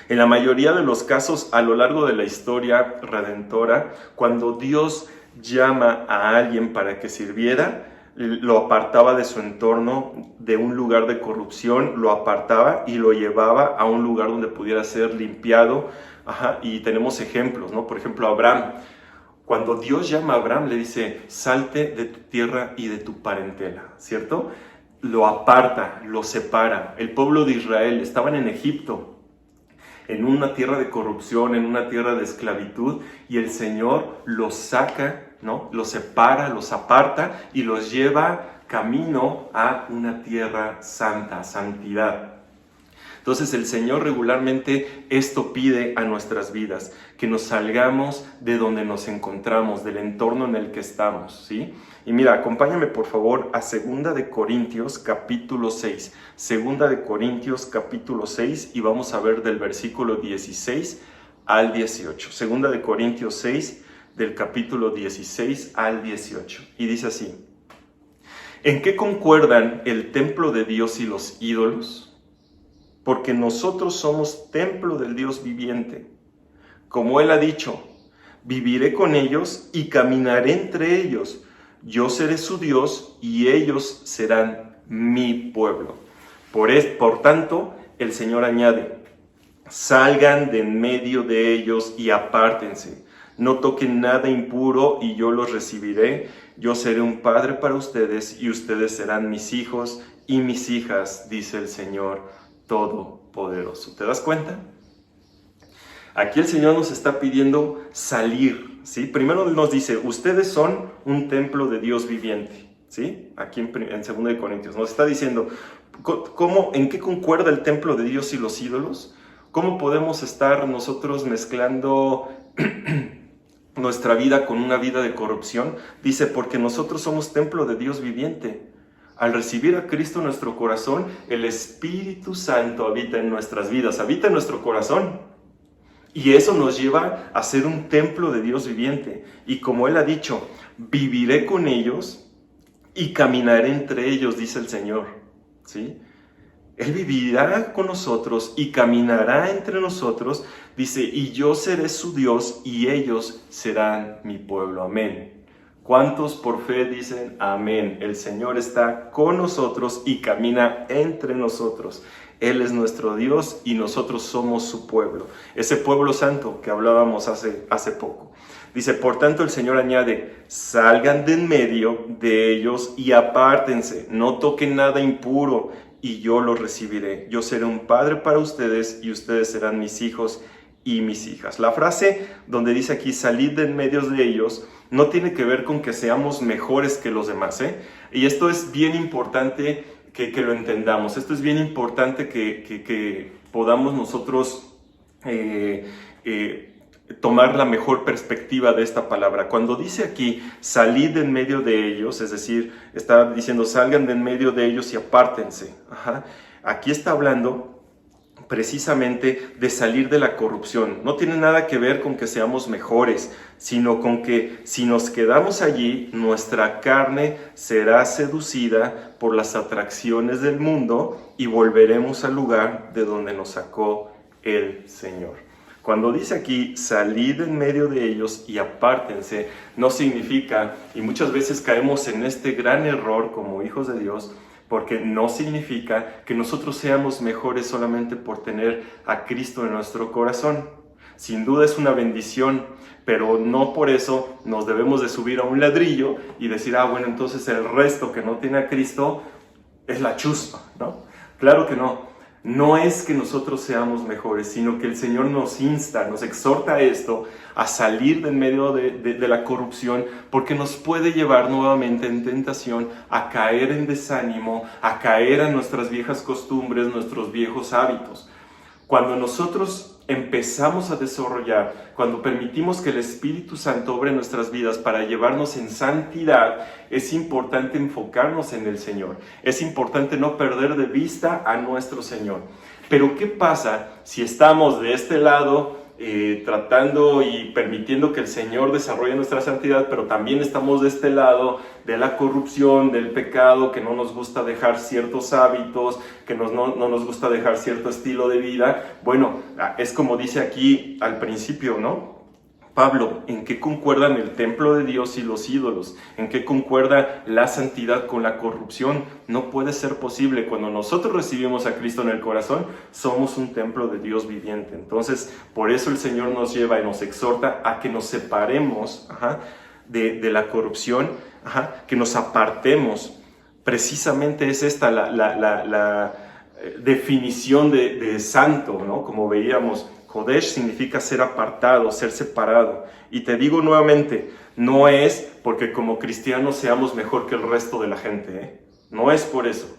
S9: En la mayoría de los casos a lo largo de la historia redentora, cuando Dios llama a alguien para que sirviera, lo apartaba de su entorno, de un lugar de corrupción, lo apartaba y lo llevaba a un lugar donde pudiera ser limpiado. Y tenemos ejemplos, ¿no? Por ejemplo, Abraham. Cuando Dios llama a Abraham, le dice, salte de tu tierra y de tu parentela, ¿cierto? Lo aparta, lo separa. El pueblo de Israel estaban en Egipto, en una tierra de corrupción, en una tierra de esclavitud, y el Señor los saca, ¿no? Los separa, los aparta y los lleva camino a una tierra santa, santidad. Entonces el Señor regularmente esto pide a nuestras vidas, que nos salgamos de donde nos encontramos, del entorno en el que estamos, ¿sí? Y mira, acompáñame por favor a 2 de Corintios capítulo 6. 2 de Corintios capítulo 6 y vamos a ver del versículo 16 al 18. 2 de Corintios 6 del capítulo 16 al 18. Y dice así: ¿en qué concuerdan el templo de Dios y los ídolos? Porque nosotros somos templo del Dios viviente. Como Él ha dicho, viviré con ellos y caminaré entre ellos. Yo seré su Dios y ellos serán mi pueblo. Por tanto, el Señor añade, salgan de en medio de ellos y apártense. No toquen nada impuro y yo los recibiré. Yo seré un padre para ustedes y ustedes serán mis hijos y mis hijas, dice el Señor Todopoderoso. ¿Te das cuenta? Aquí el Señor nos está pidiendo salir ¿sí? Primero nos dice, ustedes son un templo de Dios viviente, ¿sí? Aquí en 2 Corintios nos está diciendo, ¿en qué concuerda el templo de Dios y los ídolos? ¿Cómo podemos estar nosotros mezclando nuestra vida con una vida de corrupción? Dice, porque nosotros somos templo de Dios viviente. Al recibir a Cristo en nuestro corazón, el Espíritu Santo habita en nuestras vidas, habita en nuestro corazón. Y eso nos lleva a ser un templo de Dios viviente. Y como Él ha dicho, viviré con ellos y caminaré entre ellos, dice el Señor, ¿sí? Él vivirá con nosotros y caminará entre nosotros, dice, y yo seré su Dios y ellos serán mi pueblo. Amén. ¿Cuántos por fe dicen amén? El Señor está con nosotros y camina entre nosotros. Él es nuestro Dios y nosotros somos su pueblo. Ese pueblo santo que hablábamos hace poco. Dice, por tanto el Señor añade, salgan de en medio de ellos y apártense, no toquen nada impuro y yo los recibiré. Yo seré un padre para ustedes y ustedes serán mis hijos y mis hijas. La frase donde dice aquí, salid de en medio de ellos, no tiene que ver con que seamos mejores que los demás, ¿eh? Y esto es bien importante que lo entendamos. Esto es bien importante que podamos nosotros tomar la mejor perspectiva de esta palabra. Cuando dice aquí, salid de en medio de ellos, es decir, está diciendo, salgan de en medio de ellos y apártense. Ajá. Aquí está hablando precisamente de salir de la corrupción. No tiene nada que ver con que seamos mejores, sino con que si nos quedamos allí, nuestra carne será seducida por las atracciones del mundo y volveremos al lugar de donde nos sacó el Señor. Cuando dice aquí, salid en medio de ellos y apártense, no significa, y muchas veces caemos en este gran error como hijos de Dios, porque no significa que nosotros seamos mejores solamente por tener a Cristo en nuestro corazón. Sin duda es una bendición, pero no por eso nos debemos de subir a un ladrillo y decir, bueno, entonces el resto que no tiene a Cristo es la chusma, ¿no? Claro que no. No es que nosotros seamos mejores, sino que el Señor nos insta, nos exhorta a esto, a salir de en medio de la corrupción, porque nos puede llevar nuevamente en tentación a caer en desánimo, a caer en nuestras viejas costumbres, nuestros viejos hábitos. Cuando nosotros empezamos a desarrollar, cuando permitimos que el Espíritu Santo obre en nuestras vidas para llevarnos en santidad, es importante enfocarnos en el Señor. Es importante no perder de vista a nuestro Señor. Pero ¿qué pasa si estamos de este lado tratando y permitiendo que el Señor desarrolle nuestra santidad, pero también estamos de este lado de la corrupción, del pecado, que no nos gusta dejar ciertos hábitos, que no nos gusta dejar cierto estilo de vida? Bueno, es como dice aquí al principio, ¿no? Pablo, ¿en qué concuerdan el templo de Dios y los ídolos? ¿En qué concuerda la santidad con la corrupción? No puede ser posible. Cuando nosotros recibimos a Cristo en el corazón, somos un templo de Dios viviente. Entonces, por eso el Señor nos lleva y nos exhorta a que nos separemos de la corrupción, que nos apartemos. Precisamente es esta la definición de santo, ¿no? Como veíamos, Kodesh significa ser apartado, ser separado. Y te digo nuevamente, no es porque como cristianos seamos mejor que el resto de la gente, ¿eh? No es por eso.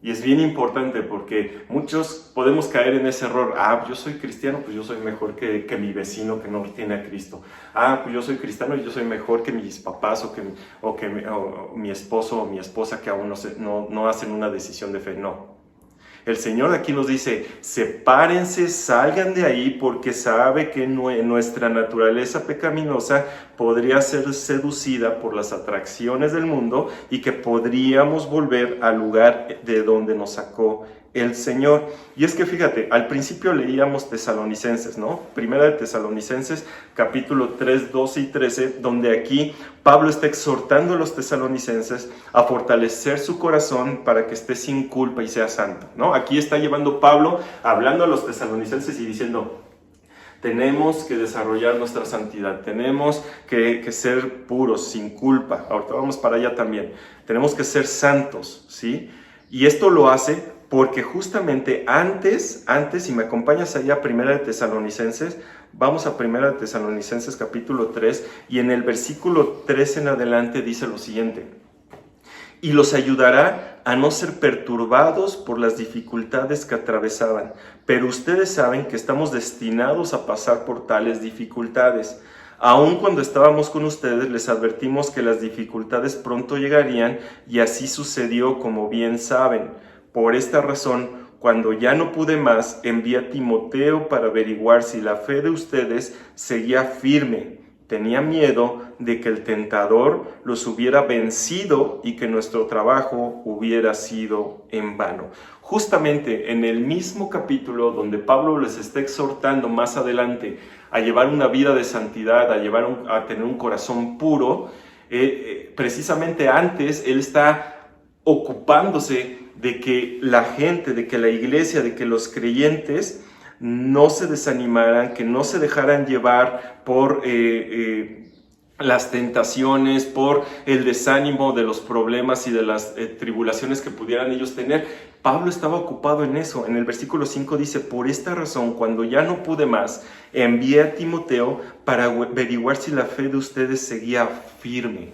S9: Y es bien importante porque muchos podemos caer en ese error. Yo soy cristiano, pues yo soy mejor que mi vecino que no tiene a Cristo. Pues yo soy cristiano y yo soy mejor que mis papás o mi esposo o mi esposa que aún no hacen una decisión de fe. No. El Señor aquí nos dice, sepárense, salgan de ahí, porque sabe que nuestra naturaleza pecaminosa podría ser seducida por las atracciones del mundo y que podríamos volver al lugar de donde nos sacó el Señor. Y es que fíjate, al principio leíamos Tesalonicenses, ¿no? Primera de Tesalonicenses, capítulo 3, 12 y 13, donde aquí Pablo está exhortando a los tesalonicenses a fortalecer su corazón para que esté sin culpa y sea santo, ¿no? Aquí está llevando Pablo, hablando a los tesalonicenses y diciendo, tenemos que desarrollar nuestra santidad, tenemos que ser puros, sin culpa. Ahorita vamos para allá también. Tenemos que ser santos, ¿sí? Y esto lo hace porque justamente antes, si me acompañas allá a Primera de Tesalonicenses, vamos a Primera de Tesalonicenses capítulo 3, y en el versículo 3 en adelante dice lo siguiente: y los ayudará a no ser perturbados por las dificultades que atravesaban, pero ustedes saben que estamos destinados a pasar por tales dificultades. Aun cuando estábamos con ustedes, les advertimos que las dificultades pronto llegarían, y así sucedió, como bien saben. Por esta razón, cuando ya no pude más, envié a Timoteo para averiguar si la fe de ustedes seguía firme. Tenía miedo de que el tentador los hubiera vencido y que nuestro trabajo hubiera sido en vano. Justamente en el mismo capítulo donde Pablo les está exhortando más adelante a llevar una vida de santidad, a tener un corazón puro, precisamente antes él está ocupándose de que la gente, de que la iglesia, de que los creyentes no se desanimaran, que no se dejaran llevar por las tentaciones, por el desánimo de los problemas y de las tribulaciones que pudieran ellos tener. Pablo estaba ocupado en eso. En el versículo 5 dice: por esta razón, cuando ya no pude más, envié a Timoteo para averiguar si la fe de ustedes seguía firme.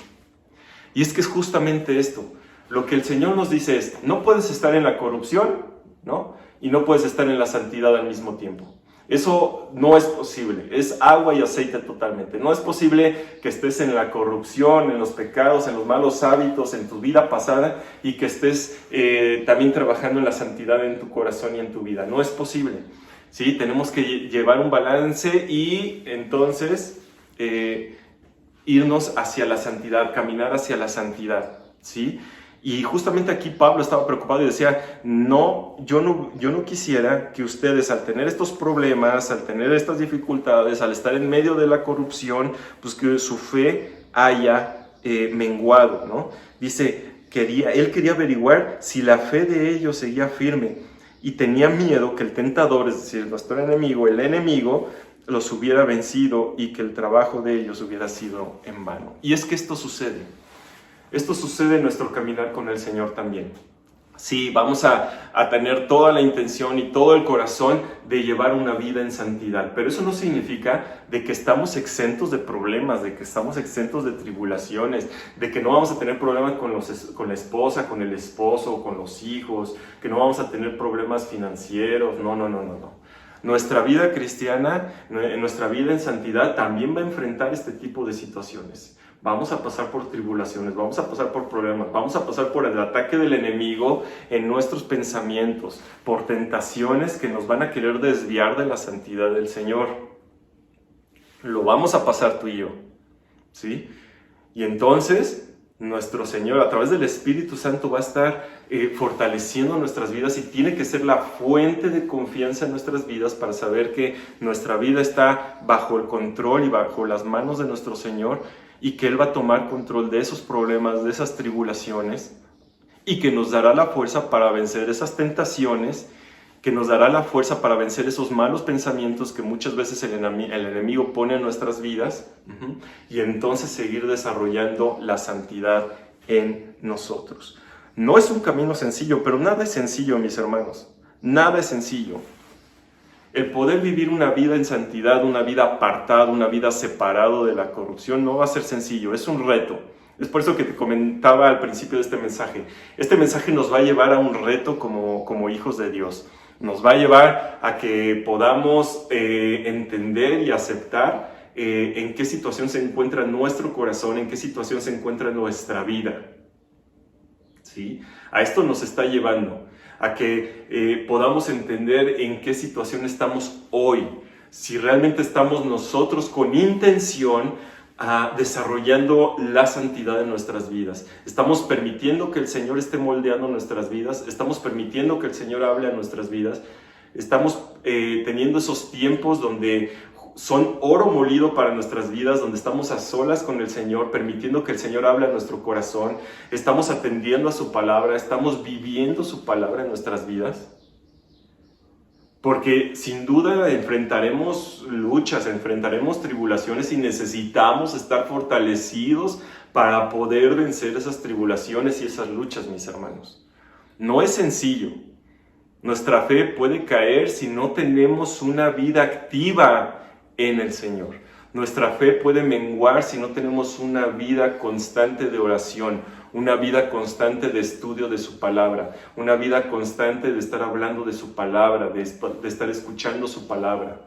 S9: Y es que es justamente esto. Lo que el Señor nos dice es: no puedes estar en la corrupción, ¿no? Y no puedes estar en la santidad al mismo tiempo. Eso no es posible, es agua y aceite totalmente. No es posible que estés en la corrupción, en los pecados, en los malos hábitos, en tu vida pasada, y que estés también trabajando en la santidad en tu corazón y en tu vida. No es posible, ¿sí? Tenemos que llevar un balance y entonces irnos hacia la santidad, caminar hacia la santidad, ¿sí? Y justamente aquí Pablo estaba preocupado y decía: yo no quisiera que ustedes, al tener estos problemas, al tener estas dificultades, al estar en medio de la corrupción, pues que su fe haya menguado, ¿no? Dice, él quería averiguar si la fe de ellos seguía firme, y tenía miedo que el tentador, es decir, nuestro enemigo, el enemigo, los hubiera vencido y que el trabajo de ellos hubiera sido en vano. Y es que esto sucede. Esto sucede en nuestro caminar con el Señor también. Sí, vamos a tener toda la intención y todo el corazón de llevar una vida en santidad, pero eso no significa de que estamos exentos de problemas, de que estamos exentos de tribulaciones, de que no vamos a tener problemas con la esposa, con el esposo, con los hijos, que no vamos a tener problemas financieros. No. Nuestra vida cristiana, nuestra vida en santidad también va a enfrentar este tipo de situaciones. Vamos a pasar por tribulaciones, vamos a pasar por problemas, vamos a pasar por el ataque del enemigo en nuestros pensamientos, por tentaciones que nos van a querer desviar de la santidad del Señor. Lo vamos a pasar tú y yo, ¿sí? Y entonces nuestro Señor, a través del Espíritu Santo, va a estar fortaleciendo nuestras vidas, y tiene que ser la fuente de confianza en nuestras vidas para saber que nuestra vida está bajo el control y bajo las manos de nuestro Señor, y que Él va a tomar control de esos problemas, de esas tribulaciones, y que nos dará la fuerza para vencer esas tentaciones, que nos dará la fuerza para vencer esos malos pensamientos que muchas veces el enemigo pone en nuestras vidas, y entonces seguir desarrollando la santidad en nosotros. No es un camino sencillo, pero nada es sencillo, mis hermanos. Nada es sencillo. El poder vivir una vida en santidad, una vida apartada, una vida separado de la corrupción, no va a ser sencillo, es un reto. Es por eso que te comentaba al principio de este mensaje. Este mensaje nos va a llevar a un reto como hijos de Dios. Nos va a llevar a que podamos entender y aceptar en qué situación se encuentra nuestro corazón, en qué situación se encuentra nuestra vida. ¿Sí? A esto nos está llevando, a que podamos entender en qué situación estamos hoy, si realmente estamos nosotros con intención desarrollando la santidad en nuestras vidas. Estamos permitiendo que el Señor esté moldeando nuestras vidas, estamos permitiendo que el Señor hable a nuestras vidas, estamos teniendo esos tiempos donde son oro molido para nuestras vidas, donde estamos a solas con el Señor, permitiendo que el Señor hable a nuestro corazón, estamos atendiendo a su palabra, estamos viviendo su palabra en nuestras vidas. Porque sin duda enfrentaremos luchas, enfrentaremos tribulaciones, y necesitamos estar fortalecidos para poder vencer esas tribulaciones y esas luchas, mis hermanos. No es sencillo, Nuestra fe puede caer si no tenemos una vida activa en el Señor. Nuestra fe puede menguar si no tenemos una vida constante de oración, una vida constante de estudio de su palabra, una vida constante de estar hablando de su palabra, de estar escuchando su palabra.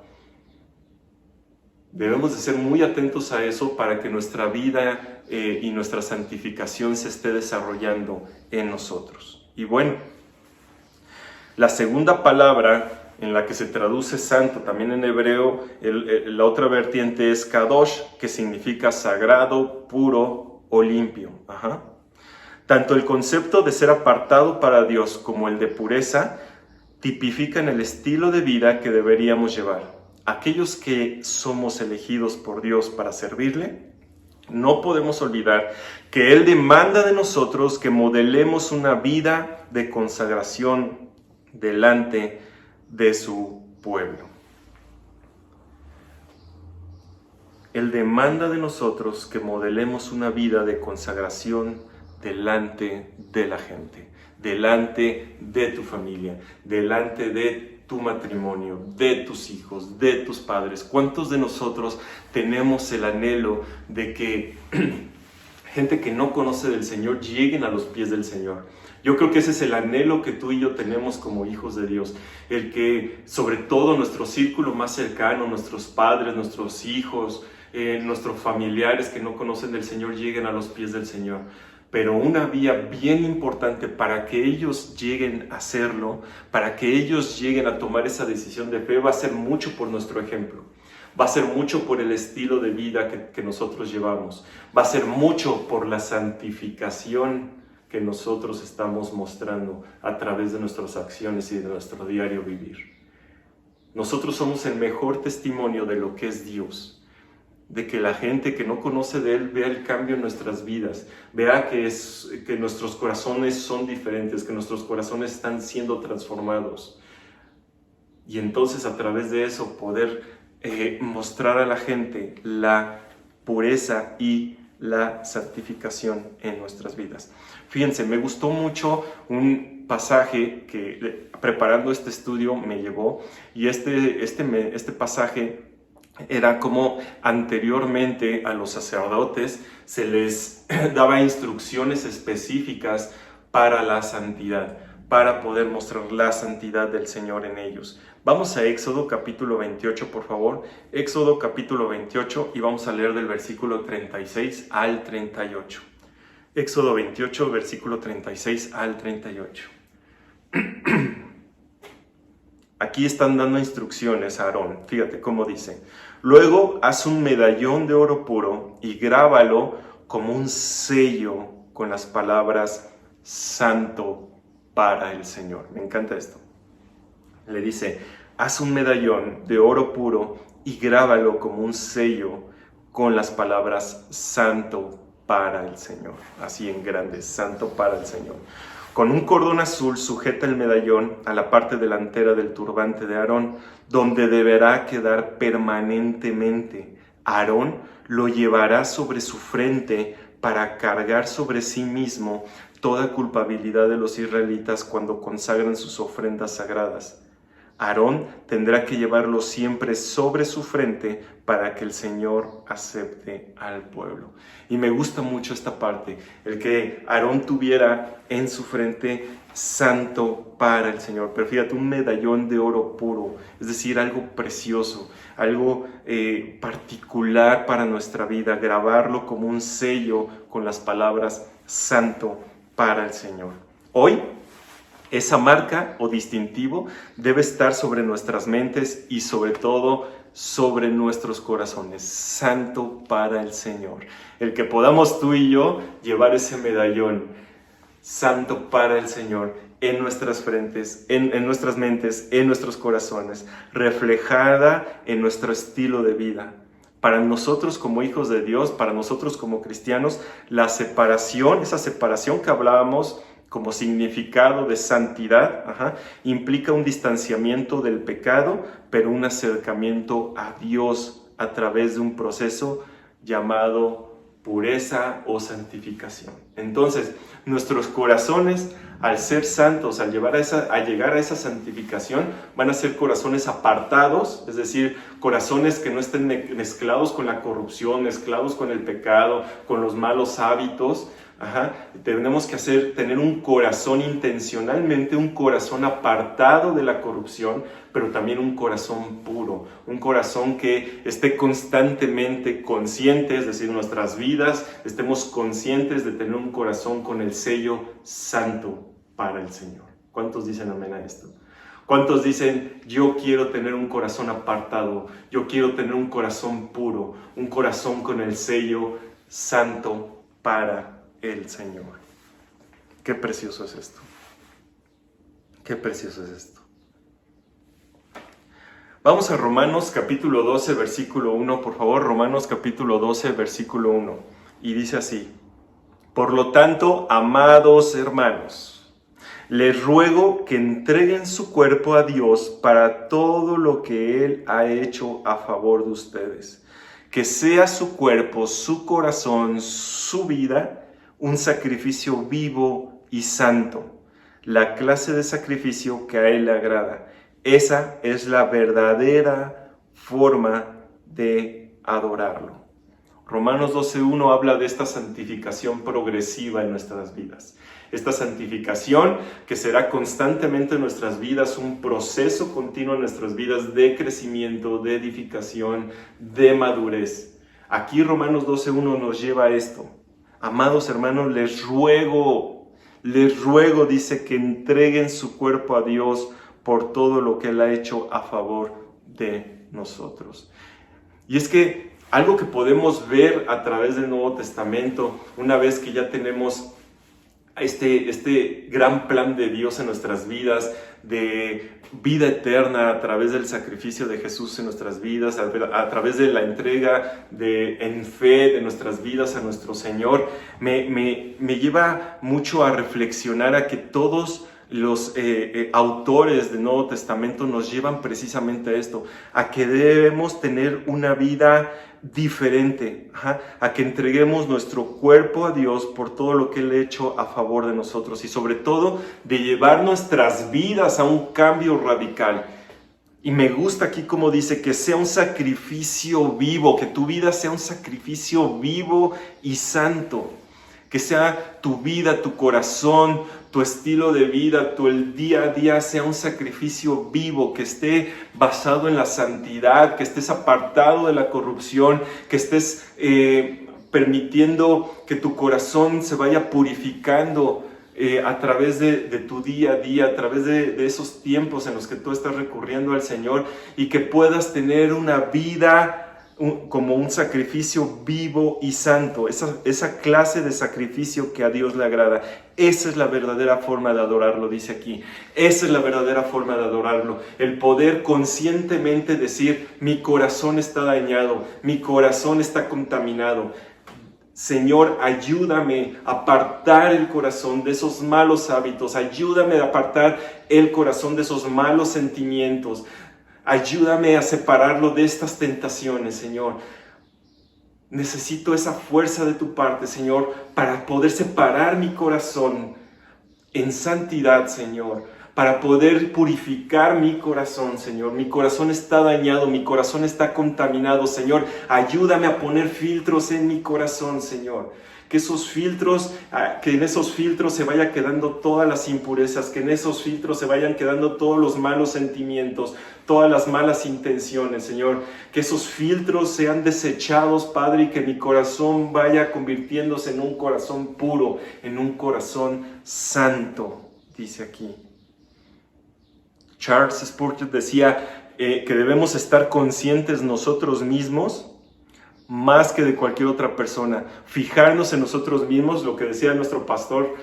S9: Debemos de ser muy atentos a eso para que nuestra vida y nuestra santificación se esté desarrollando en nosotros. Y bueno, la segunda palabra en la que se traduce santo, también en hebreo, la otra vertiente es kadosh, que significa sagrado, puro o limpio. Tanto el concepto de ser apartado para Dios como el de pureza tipifican el estilo de vida que deberíamos llevar. Aquellos que somos elegidos por Dios para servirle, no podemos olvidar que Él demanda de nosotros que modelemos una vida de consagración delante de su pueblo. Él demanda de nosotros que modelemos una vida de consagración delante de la gente, delante de tu familia, delante de tu matrimonio, de tus hijos, de tus padres. ¿Cuántos de nosotros tenemos el anhelo de que gente que no conoce del Señor lleguen a los pies del Señor? Yo creo que ese es el anhelo que tú y yo tenemos como hijos de Dios, el que sobre todo nuestro círculo más cercano, nuestros padres, nuestros hijos, nuestros familiares que no conocen del Señor lleguen a los pies del Señor. Pero una vía bien importante para que ellos lleguen a hacerlo, para que ellos lleguen a tomar esa decisión de fe, va a ser mucho por nuestro ejemplo. Va a ser mucho por el estilo de vida que nosotros llevamos. Va a ser mucho por la santificación que nosotros estamos mostrando a través de nuestras acciones y de nuestro diario vivir. Nosotros somos el mejor testimonio de lo que es Dios, de que la gente que no conoce de Él vea el cambio en nuestras vidas, vea que nuestros corazones son diferentes, que nuestros corazones están siendo transformados. Y entonces a través de eso poder mostrar a la gente la pureza y la santificación en nuestras vidas. Fíjense, me gustó mucho un pasaje que preparando este estudio me llevó, y este pasaje era como anteriormente a los sacerdotes se les daba instrucciones específicas para la santidad, para poder mostrar la santidad del Señor en ellos. Vamos a Éxodo capítulo 28, por favor. Éxodo capítulo 28 y vamos a leer del versículo 36 al 38. Éxodo 28, versículo 36 al 38. Aquí están dando instrucciones a Aarón. Fíjate cómo dice. Luego haz un medallón de oro puro y grábalo como un sello con las palabras santo para el Señor. Me encanta esto. Le dice, haz un medallón de oro puro y grábalo como un sello con las palabras santo para el Señor. Así en grande, santo para el Señor. Con un cordón azul sujeta el medallón a la parte delantera del turbante de Aarón, donde deberá quedar permanentemente. Aarón lo llevará sobre su frente para cargar sobre sí mismo toda culpabilidad de los israelitas cuando consagran sus ofrendas sagradas. Aarón tendrá que llevarlo siempre sobre su frente para que el Señor acepte al pueblo. Y me gusta mucho esta parte, el que Aarón tuviera en su frente santo para el Señor. Pero fíjate, un medallón de oro puro, es decir, algo precioso, algo particular para nuestra vida, grabarlo como un sello con las palabras santo para el Señor. Hoy, esa marca o distintivo debe estar sobre nuestras mentes y sobre todo sobre nuestros corazones. Santo para el Señor. El que podamos tú y yo llevar ese medallón santo para el Señor en nuestras frentes, en nuestras mentes, en nuestros corazones, reflejada en nuestro estilo de vida. Para nosotros como hijos de Dios, para nosotros como cristianos, esa separación que hablábamos como significado de santidad, implica un distanciamiento del pecado, pero un acercamiento a Dios a través de un proceso llamado pureza o santificación. Entonces, nuestros corazones, al ser santos, al llegar a esa santificación, van a ser corazones apartados, es decir, corazones que no estén mezclados con la corrupción, mezclados con el pecado, con los malos hábitos. Tenemos que tener un corazón intencionalmente, un corazón apartado de la corrupción, pero también un corazón puro, un corazón que esté constantemente consciente, es decir, nuestras vidas estemos conscientes de tener un corazón con el sello santo para el Señor. ¿Cuántos dicen amén a esto? ¿Cuántos dicen, yo quiero tener un corazón apartado, yo quiero tener un corazón puro, un corazón con el sello santo para el Señor? Qué precioso es esto. Qué precioso es esto. Vamos a Romanos capítulo 12, versículo 1, por favor. Romanos capítulo 12, versículo 1. Y dice así: por lo tanto, amados hermanos, les ruego que entreguen su cuerpo a Dios para todo lo que Él ha hecho a favor de ustedes. Que sea su cuerpo, su corazón, su vida, un sacrificio vivo y santo, la clase de sacrificio que a Él le agrada. Esa es la verdadera forma de adorarlo. Romanos 12:1 habla de esta santificación progresiva en nuestras vidas. Esta santificación que será constantemente en nuestras vidas, un proceso continuo en nuestras vidas de crecimiento, de edificación, de madurez. Aquí Romanos 12:1 nos lleva a esto. Amados hermanos, les ruego, dice, que entreguen su cuerpo a Dios por todo lo que Él ha hecho a favor de nosotros. Y es que algo que podemos ver a través del Nuevo Testamento, una vez que ya tenemos este gran plan de Dios en nuestras vidas, de vida eterna a través del sacrificio de Jesús en nuestras vidas, a través de la entrega en fe de nuestras vidas a nuestro Señor, me lleva mucho a reflexionar a que todos los autores del Nuevo Testamento nos llevan precisamente a esto, a que debemos tener una vida diferente, a que entreguemos nuestro cuerpo a Dios por todo lo que Él ha hecho a favor de nosotros, y sobre todo de llevar nuestras vidas a un cambio radical. Y me gusta aquí como dice, que sea un sacrificio vivo, que tu vida sea un sacrificio vivo y santo, que sea tu vida, tu corazón, tu estilo de vida, el día a día sea un sacrificio vivo, que esté basado en la santidad, que estés apartado de la corrupción, que estés permitiendo que tu corazón se vaya purificando a través de tu día a día, a través de esos tiempos en los que tú estás recurriendo al Señor, y que puedas tener una vida como un sacrificio vivo y santo, esa clase de sacrificio que a Dios le agrada. Esa es la verdadera forma de adorarlo, dice aquí. Esa es la verdadera forma de adorarlo. El poder conscientemente decir, mi corazón está dañado, mi corazón está contaminado. Señor, ayúdame a apartar el corazón de esos malos hábitos, ayúdame a apartar el corazón de esos malos sentimientos. Ayúdame a separarlo de estas tentaciones, Señor. Necesito esa fuerza de tu parte, Señor, para poder separar mi corazón en santidad, Señor. Para poder purificar mi corazón, Señor. Mi corazón está dañado, mi corazón está contaminado, Señor. Ayúdame a poner filtros en mi corazón, Señor. Que en esos filtros se vaya quedando todas las impurezas, que en esos filtros se vayan quedando todos los malos sentimientos, todas las malas intenciones, Señor. Que esos filtros sean desechados, Padre, y que mi corazón vaya convirtiéndose en un corazón puro, en un corazón santo, dice aquí. Charles Spurgeon decía que debemos estar conscientes nosotros mismos más que de cualquier otra persona, fijarnos en nosotros mismos, lo que decía nuestro pastor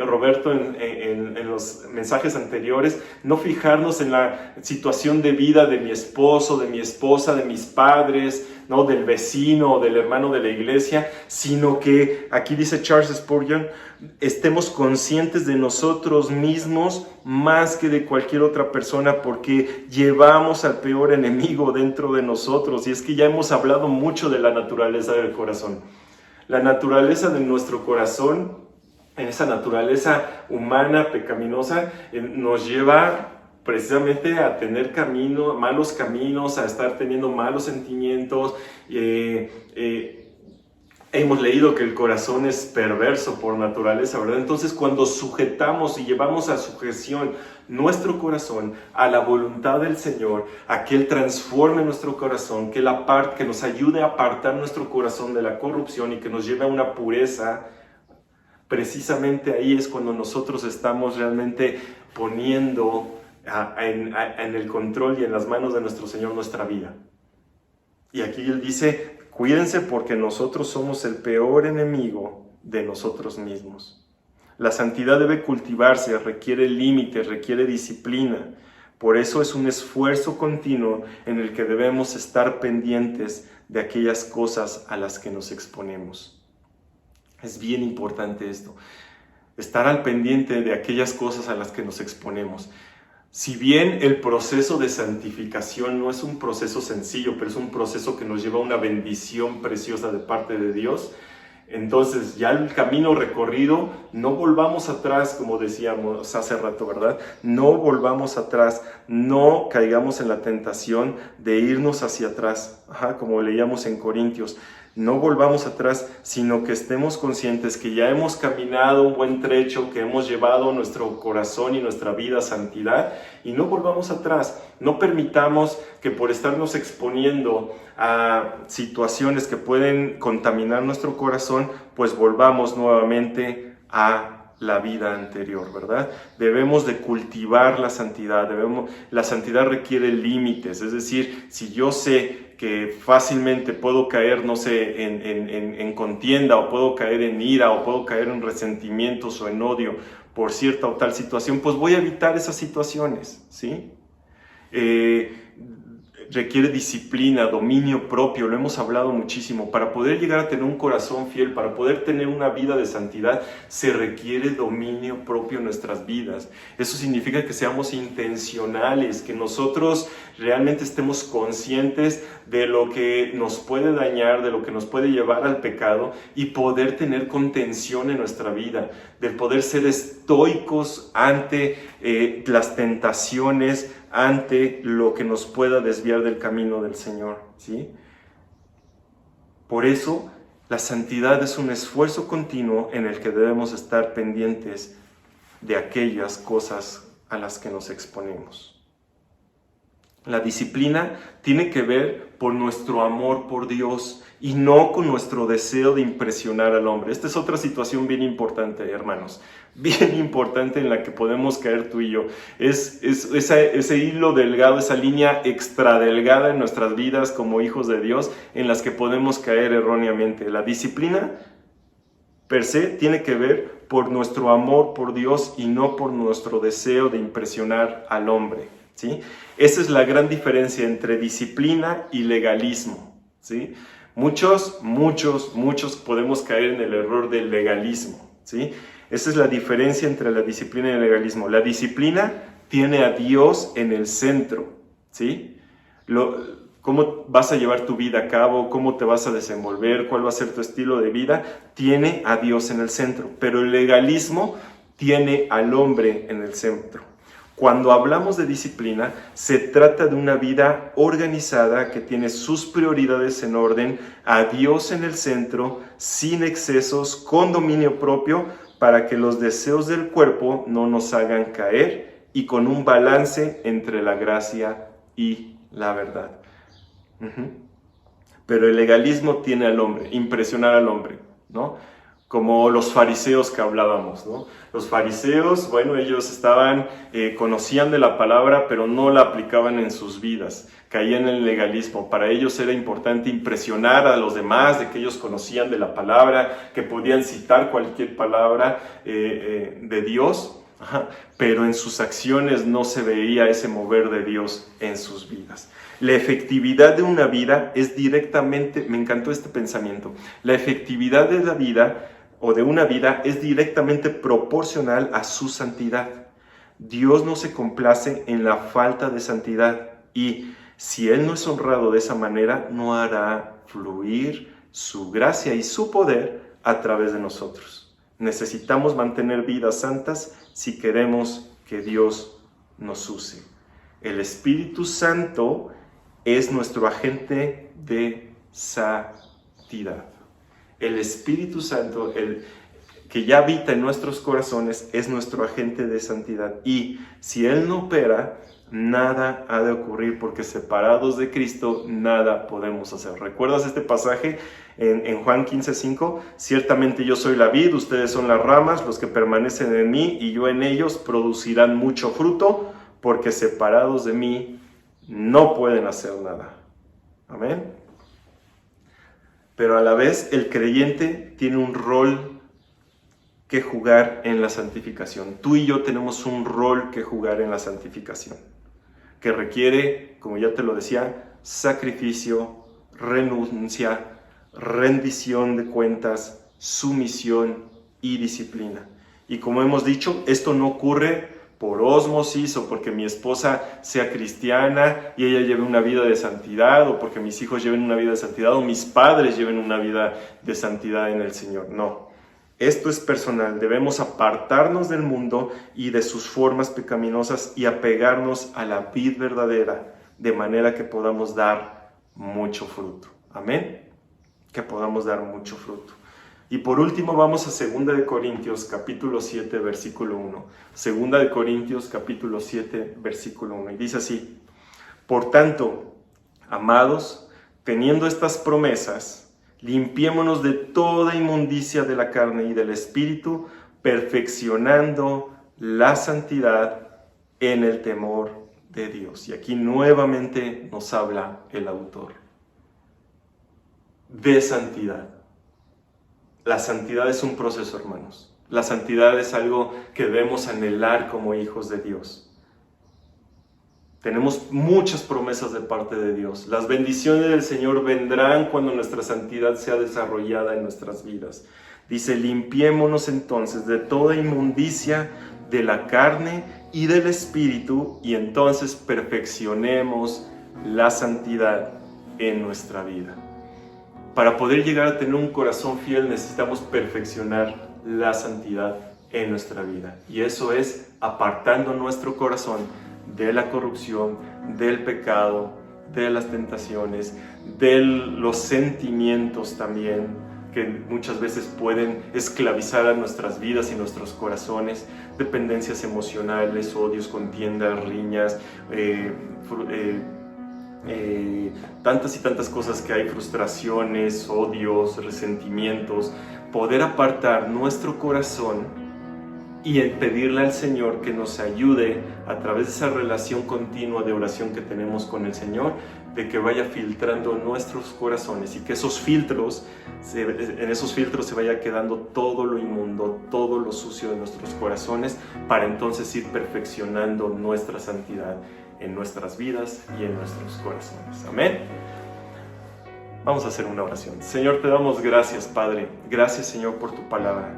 S9: Roberto en los mensajes anteriores, no fijarnos en la situación de vida de mi esposo, de mi esposa, de mis padres, ¿no? Del vecino o del hermano de la iglesia, sino que, aquí dice Charles Spurgeon, estemos conscientes de nosotros mismos más que de cualquier otra persona, porque llevamos al peor enemigo dentro de nosotros. Y es que ya hemos hablado mucho de la naturaleza del corazón. La naturaleza de nuestro corazón en esa naturaleza humana, pecaminosa, nos lleva precisamente a tener malos caminos, a estar teniendo malos sentimientos. Hemos leído que el corazón es perverso por naturaleza, ¿verdad? Entonces, cuando sujetamos y llevamos a sujeción nuestro corazón a la voluntad del Señor, a que Él transforme nuestro corazón, que nos ayude a apartar nuestro corazón de la corrupción y que nos lleve a una pureza, precisamente ahí es cuando nosotros estamos realmente poniendo en el control y en las manos de nuestro Señor nuestra vida. Y aquí Él dice: cuídense porque nosotros somos el peor enemigo de nosotros mismos. La santidad debe cultivarse, requiere límites, requiere disciplina. Por eso es un esfuerzo continuo en el que debemos estar pendientes de aquellas cosas a las que nos exponemos. Es bien importante esto, estar al pendiente de aquellas cosas a las que nos exponemos. Si bien el proceso de santificación no es un proceso sencillo, pero es un proceso que nos lleva a una bendición preciosa de parte de Dios, entonces ya el camino recorrido, no volvamos atrás, como decíamos hace rato, ¿verdad? No volvamos atrás, no caigamos en la tentación de irnos hacia atrás, como leíamos en Corintios. No volvamos atrás, sino que estemos conscientes que ya hemos caminado un buen trecho, que hemos llevado nuestro corazón y nuestra vida a santidad, y no volvamos atrás. No permitamos que por estarnos exponiendo a situaciones que pueden contaminar nuestro corazón, pues volvamos nuevamente a la vida anterior, ¿verdad? Debemos de cultivar la santidad, la santidad requiere límites, es decir, si yo sé que fácilmente puedo caer, no sé, en contienda, o puedo caer en ira, o puedo caer en resentimientos o en odio por cierta o tal situación, pues voy a evitar esas situaciones, ¿sí? Requiere disciplina, dominio propio, lo hemos hablado muchísimo. Para poder llegar a tener un corazón fiel, para poder tener una vida de santidad, se requiere dominio propio en nuestras vidas. Eso significa que seamos intencionales, que nosotros realmente estemos conscientes de lo que nos puede dañar, de lo que nos puede llevar al pecado, y poder tener contención en nuestra vida, de poder ser estoicos ante las tentaciones, ante lo que nos pueda desviar del camino del Señor, ¿sí? Por eso, la santidad es un esfuerzo continuo en el que debemos estar pendientes de aquellas cosas a las que nos exponemos. La disciplina tiene que ver por nuestro amor por Dios y no con nuestro deseo de impresionar al hombre. Esta es otra situación bien importante, hermanos, bien importante en la que podemos caer tú y yo. Es ese hilo delgado, esa línea extra delgada en nuestras vidas como hijos de Dios, en las que podemos caer erróneamente. La disciplina per se tiene que ver por nuestro amor por Dios y no por nuestro deseo de impresionar al hombre, ¿sí? Esa es la gran diferencia entre disciplina y legalismo, ¿sí? Muchos podemos caer en el error del legalismo, ¿sí? Esa es la diferencia entre la disciplina y el legalismo. La disciplina tiene a Dios en el centro, ¿sí? Cómo vas a llevar tu vida a cabo, cómo te vas a desenvolver, cuál va a ser tu estilo de vida, tiene a Dios en el centro. Pero el legalismo tiene al hombre en el centro. Cuando hablamos de disciplina, se trata de una vida organizada que tiene sus prioridades en orden, a Dios en el centro, sin excesos, con dominio propio, para que los deseos del cuerpo no nos hagan caer, y con un balance entre la gracia y la verdad. Pero el legalismo tiene al hombre, impresionar al hombre, ¿no? Como los fariseos que hablábamos, ¿no? Los fariseos, bueno, ellos conocían de la palabra, pero no la aplicaban en sus vidas, caían en el legalismo. Para ellos era importante impresionar a los demás de que ellos conocían de la palabra, que podían citar cualquier palabra de Dios, pero en sus acciones no se veía ese mover de Dios en sus vidas. La efectividad de una vida es directamente, me encantó este pensamiento, la efectividad de la vida o de una vida es directamente proporcional a su santidad. Dios no se complace en la falta de santidad, y si Él no es honrado de esa manera, no hará fluir su gracia y su poder a través de nosotros. Necesitamos mantener vidas santas si queremos que Dios nos use. El Espíritu Santo es nuestro agente de santidad. El Espíritu Santo, el que ya habita en nuestros corazones, es nuestro agente de santidad. Y si Él no opera, nada ha de ocurrir, porque separados de Cristo, nada podemos hacer. ¿Recuerdas este pasaje en Juan 15:5? Ciertamente yo soy la vid, ustedes son las ramas, los que permanecen en mí y yo en ellos producirán mucho fruto, porque separados de mí no pueden hacer nada. Amén. Pero a la vez el creyente tiene un rol que jugar en la santificación. Tú y yo tenemos un rol que jugar en la santificación, que requiere, como ya te lo decía, sacrificio, renuncia, rendición de cuentas, sumisión y disciplina. Y como hemos dicho, esto no ocurre por ósmosis o porque mi esposa sea cristiana y ella lleve una vida de santidad, o porque mis hijos lleven una vida de santidad, o mis padres lleven una vida de santidad en el Señor. No. Esto es personal. Debemos apartarnos del mundo y de sus formas pecaminosas y apegarnos a la vid verdadera, de manera que podamos dar mucho fruto. Amén. Que podamos dar mucho fruto. Y por último vamos a 2 de Corintios capítulo 7 versículo 1. 2 de Corintios capítulo 7 versículo 1. Y dice así: por tanto, amados, teniendo estas promesas, limpiémonos de toda inmundicia de la carne y del espíritu, perfeccionando la santidad en el temor de Dios. Y aquí nuevamente nos habla el autor de santidad. La santidad es un proceso, hermanos. La santidad es algo que debemos anhelar como hijos de Dios. Tenemos muchas promesas de parte de Dios. Las bendiciones del Señor vendrán cuando nuestra santidad sea desarrollada en nuestras vidas. Dice: limpiémonos entonces de toda inmundicia de la carne y del espíritu, y entonces perfeccionemos la santidad en nuestra vida. Para poder llegar a tener un corazón fiel necesitamos perfeccionar la santidad en nuestra vida. Y eso es apartando nuestro corazón de la corrupción, del pecado, de las tentaciones, de los sentimientos también, que muchas veces pueden esclavizar a nuestras vidas y nuestros corazones, dependencias emocionales, odios, contiendas, riñas, tantas y tantas cosas que hay, frustraciones, odios, resentimientos. Poder apartar nuestro corazón y pedirle al Señor que nos ayude a través de esa relación continua de oración que tenemos con el Señor, de que vaya filtrando nuestros corazones y que esos filtros, en esos filtros se vaya quedando todo lo inmundo, todo lo sucio de nuestros corazones, para entonces ir perfeccionando nuestra santidad en nuestras vidas y en nuestros corazones. Amén. Vamos a hacer una oración. Señor, te damos gracias, Padre. Gracias, Señor, por tu palabra.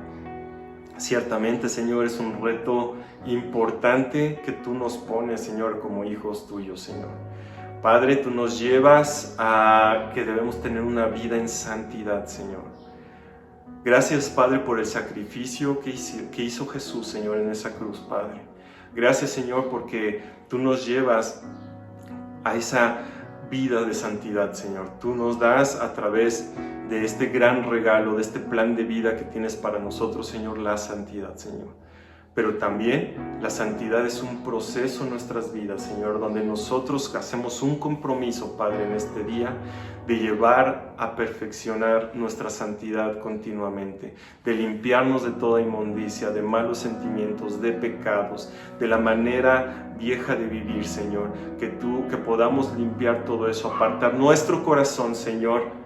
S9: Ciertamente, Señor, es un reto importante que tú nos pones, Señor, como hijos tuyos, Señor. Padre, tú nos llevas a que debemos tener una vida en santidad, Señor. Gracias, Padre, por el sacrificio que hizo Jesús, Señor, en esa cruz, Padre. Gracias, Señor, porque tú nos llevas a esa vida de santidad, Señor. Tú nos das a través de este gran regalo, de este plan de vida que tienes para nosotros, Señor, la santidad, Señor. Pero también la santidad es un proceso en nuestras vidas, Señor, donde nosotros hacemos un compromiso, Padre, en este día, de llevar a perfeccionar nuestra santidad continuamente, de limpiarnos de toda inmundicia, de malos sentimientos, de pecados, de la manera vieja de vivir, Señor, que podamos limpiar todo eso, apartar nuestro corazón, Señor,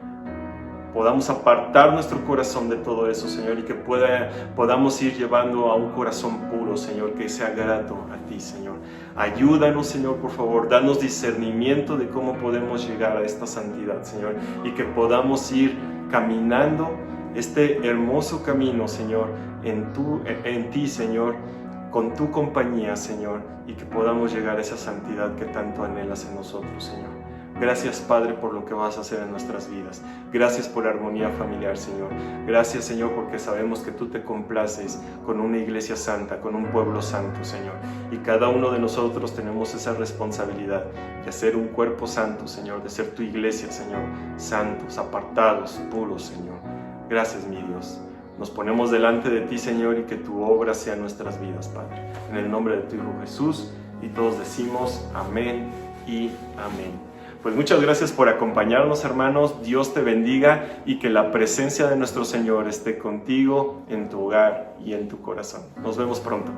S9: podamos apartar nuestro corazón de todo eso, Señor, y que podamos ir llevando a un corazón puro, Señor, que sea grato a ti, Señor. Ayúdanos, Señor, por favor, danos discernimiento de cómo podemos llegar a esta santidad, Señor, y que podamos ir caminando este hermoso camino, Señor, en ti, Señor, con tu compañía, Señor, y que podamos llegar a esa santidad que tanto anhelas en nosotros, Señor. Gracias, Padre, por lo que vas a hacer en nuestras vidas. Gracias por la armonía familiar, Señor. Gracias, Señor, porque sabemos que tú te complaces con una iglesia santa, con un pueblo santo, Señor. Y cada uno de nosotros tenemos esa responsabilidad de ser un cuerpo santo, Señor, de ser tu iglesia, Señor, santos, apartados, puros, Señor. Gracias, mi Dios. Nos ponemos delante de ti, Señor, y que tu obra sea en nuestras vidas, Padre. En el nombre de tu Hijo Jesús, y todos decimos amén y amén. Pues muchas gracias por acompañarnos, hermanos. Dios te bendiga y que la presencia de nuestro Señor esté contigo en tu hogar y en tu corazón. Nos vemos pronto.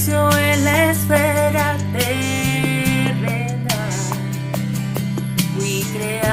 S10: En la esfera terrenal fui creado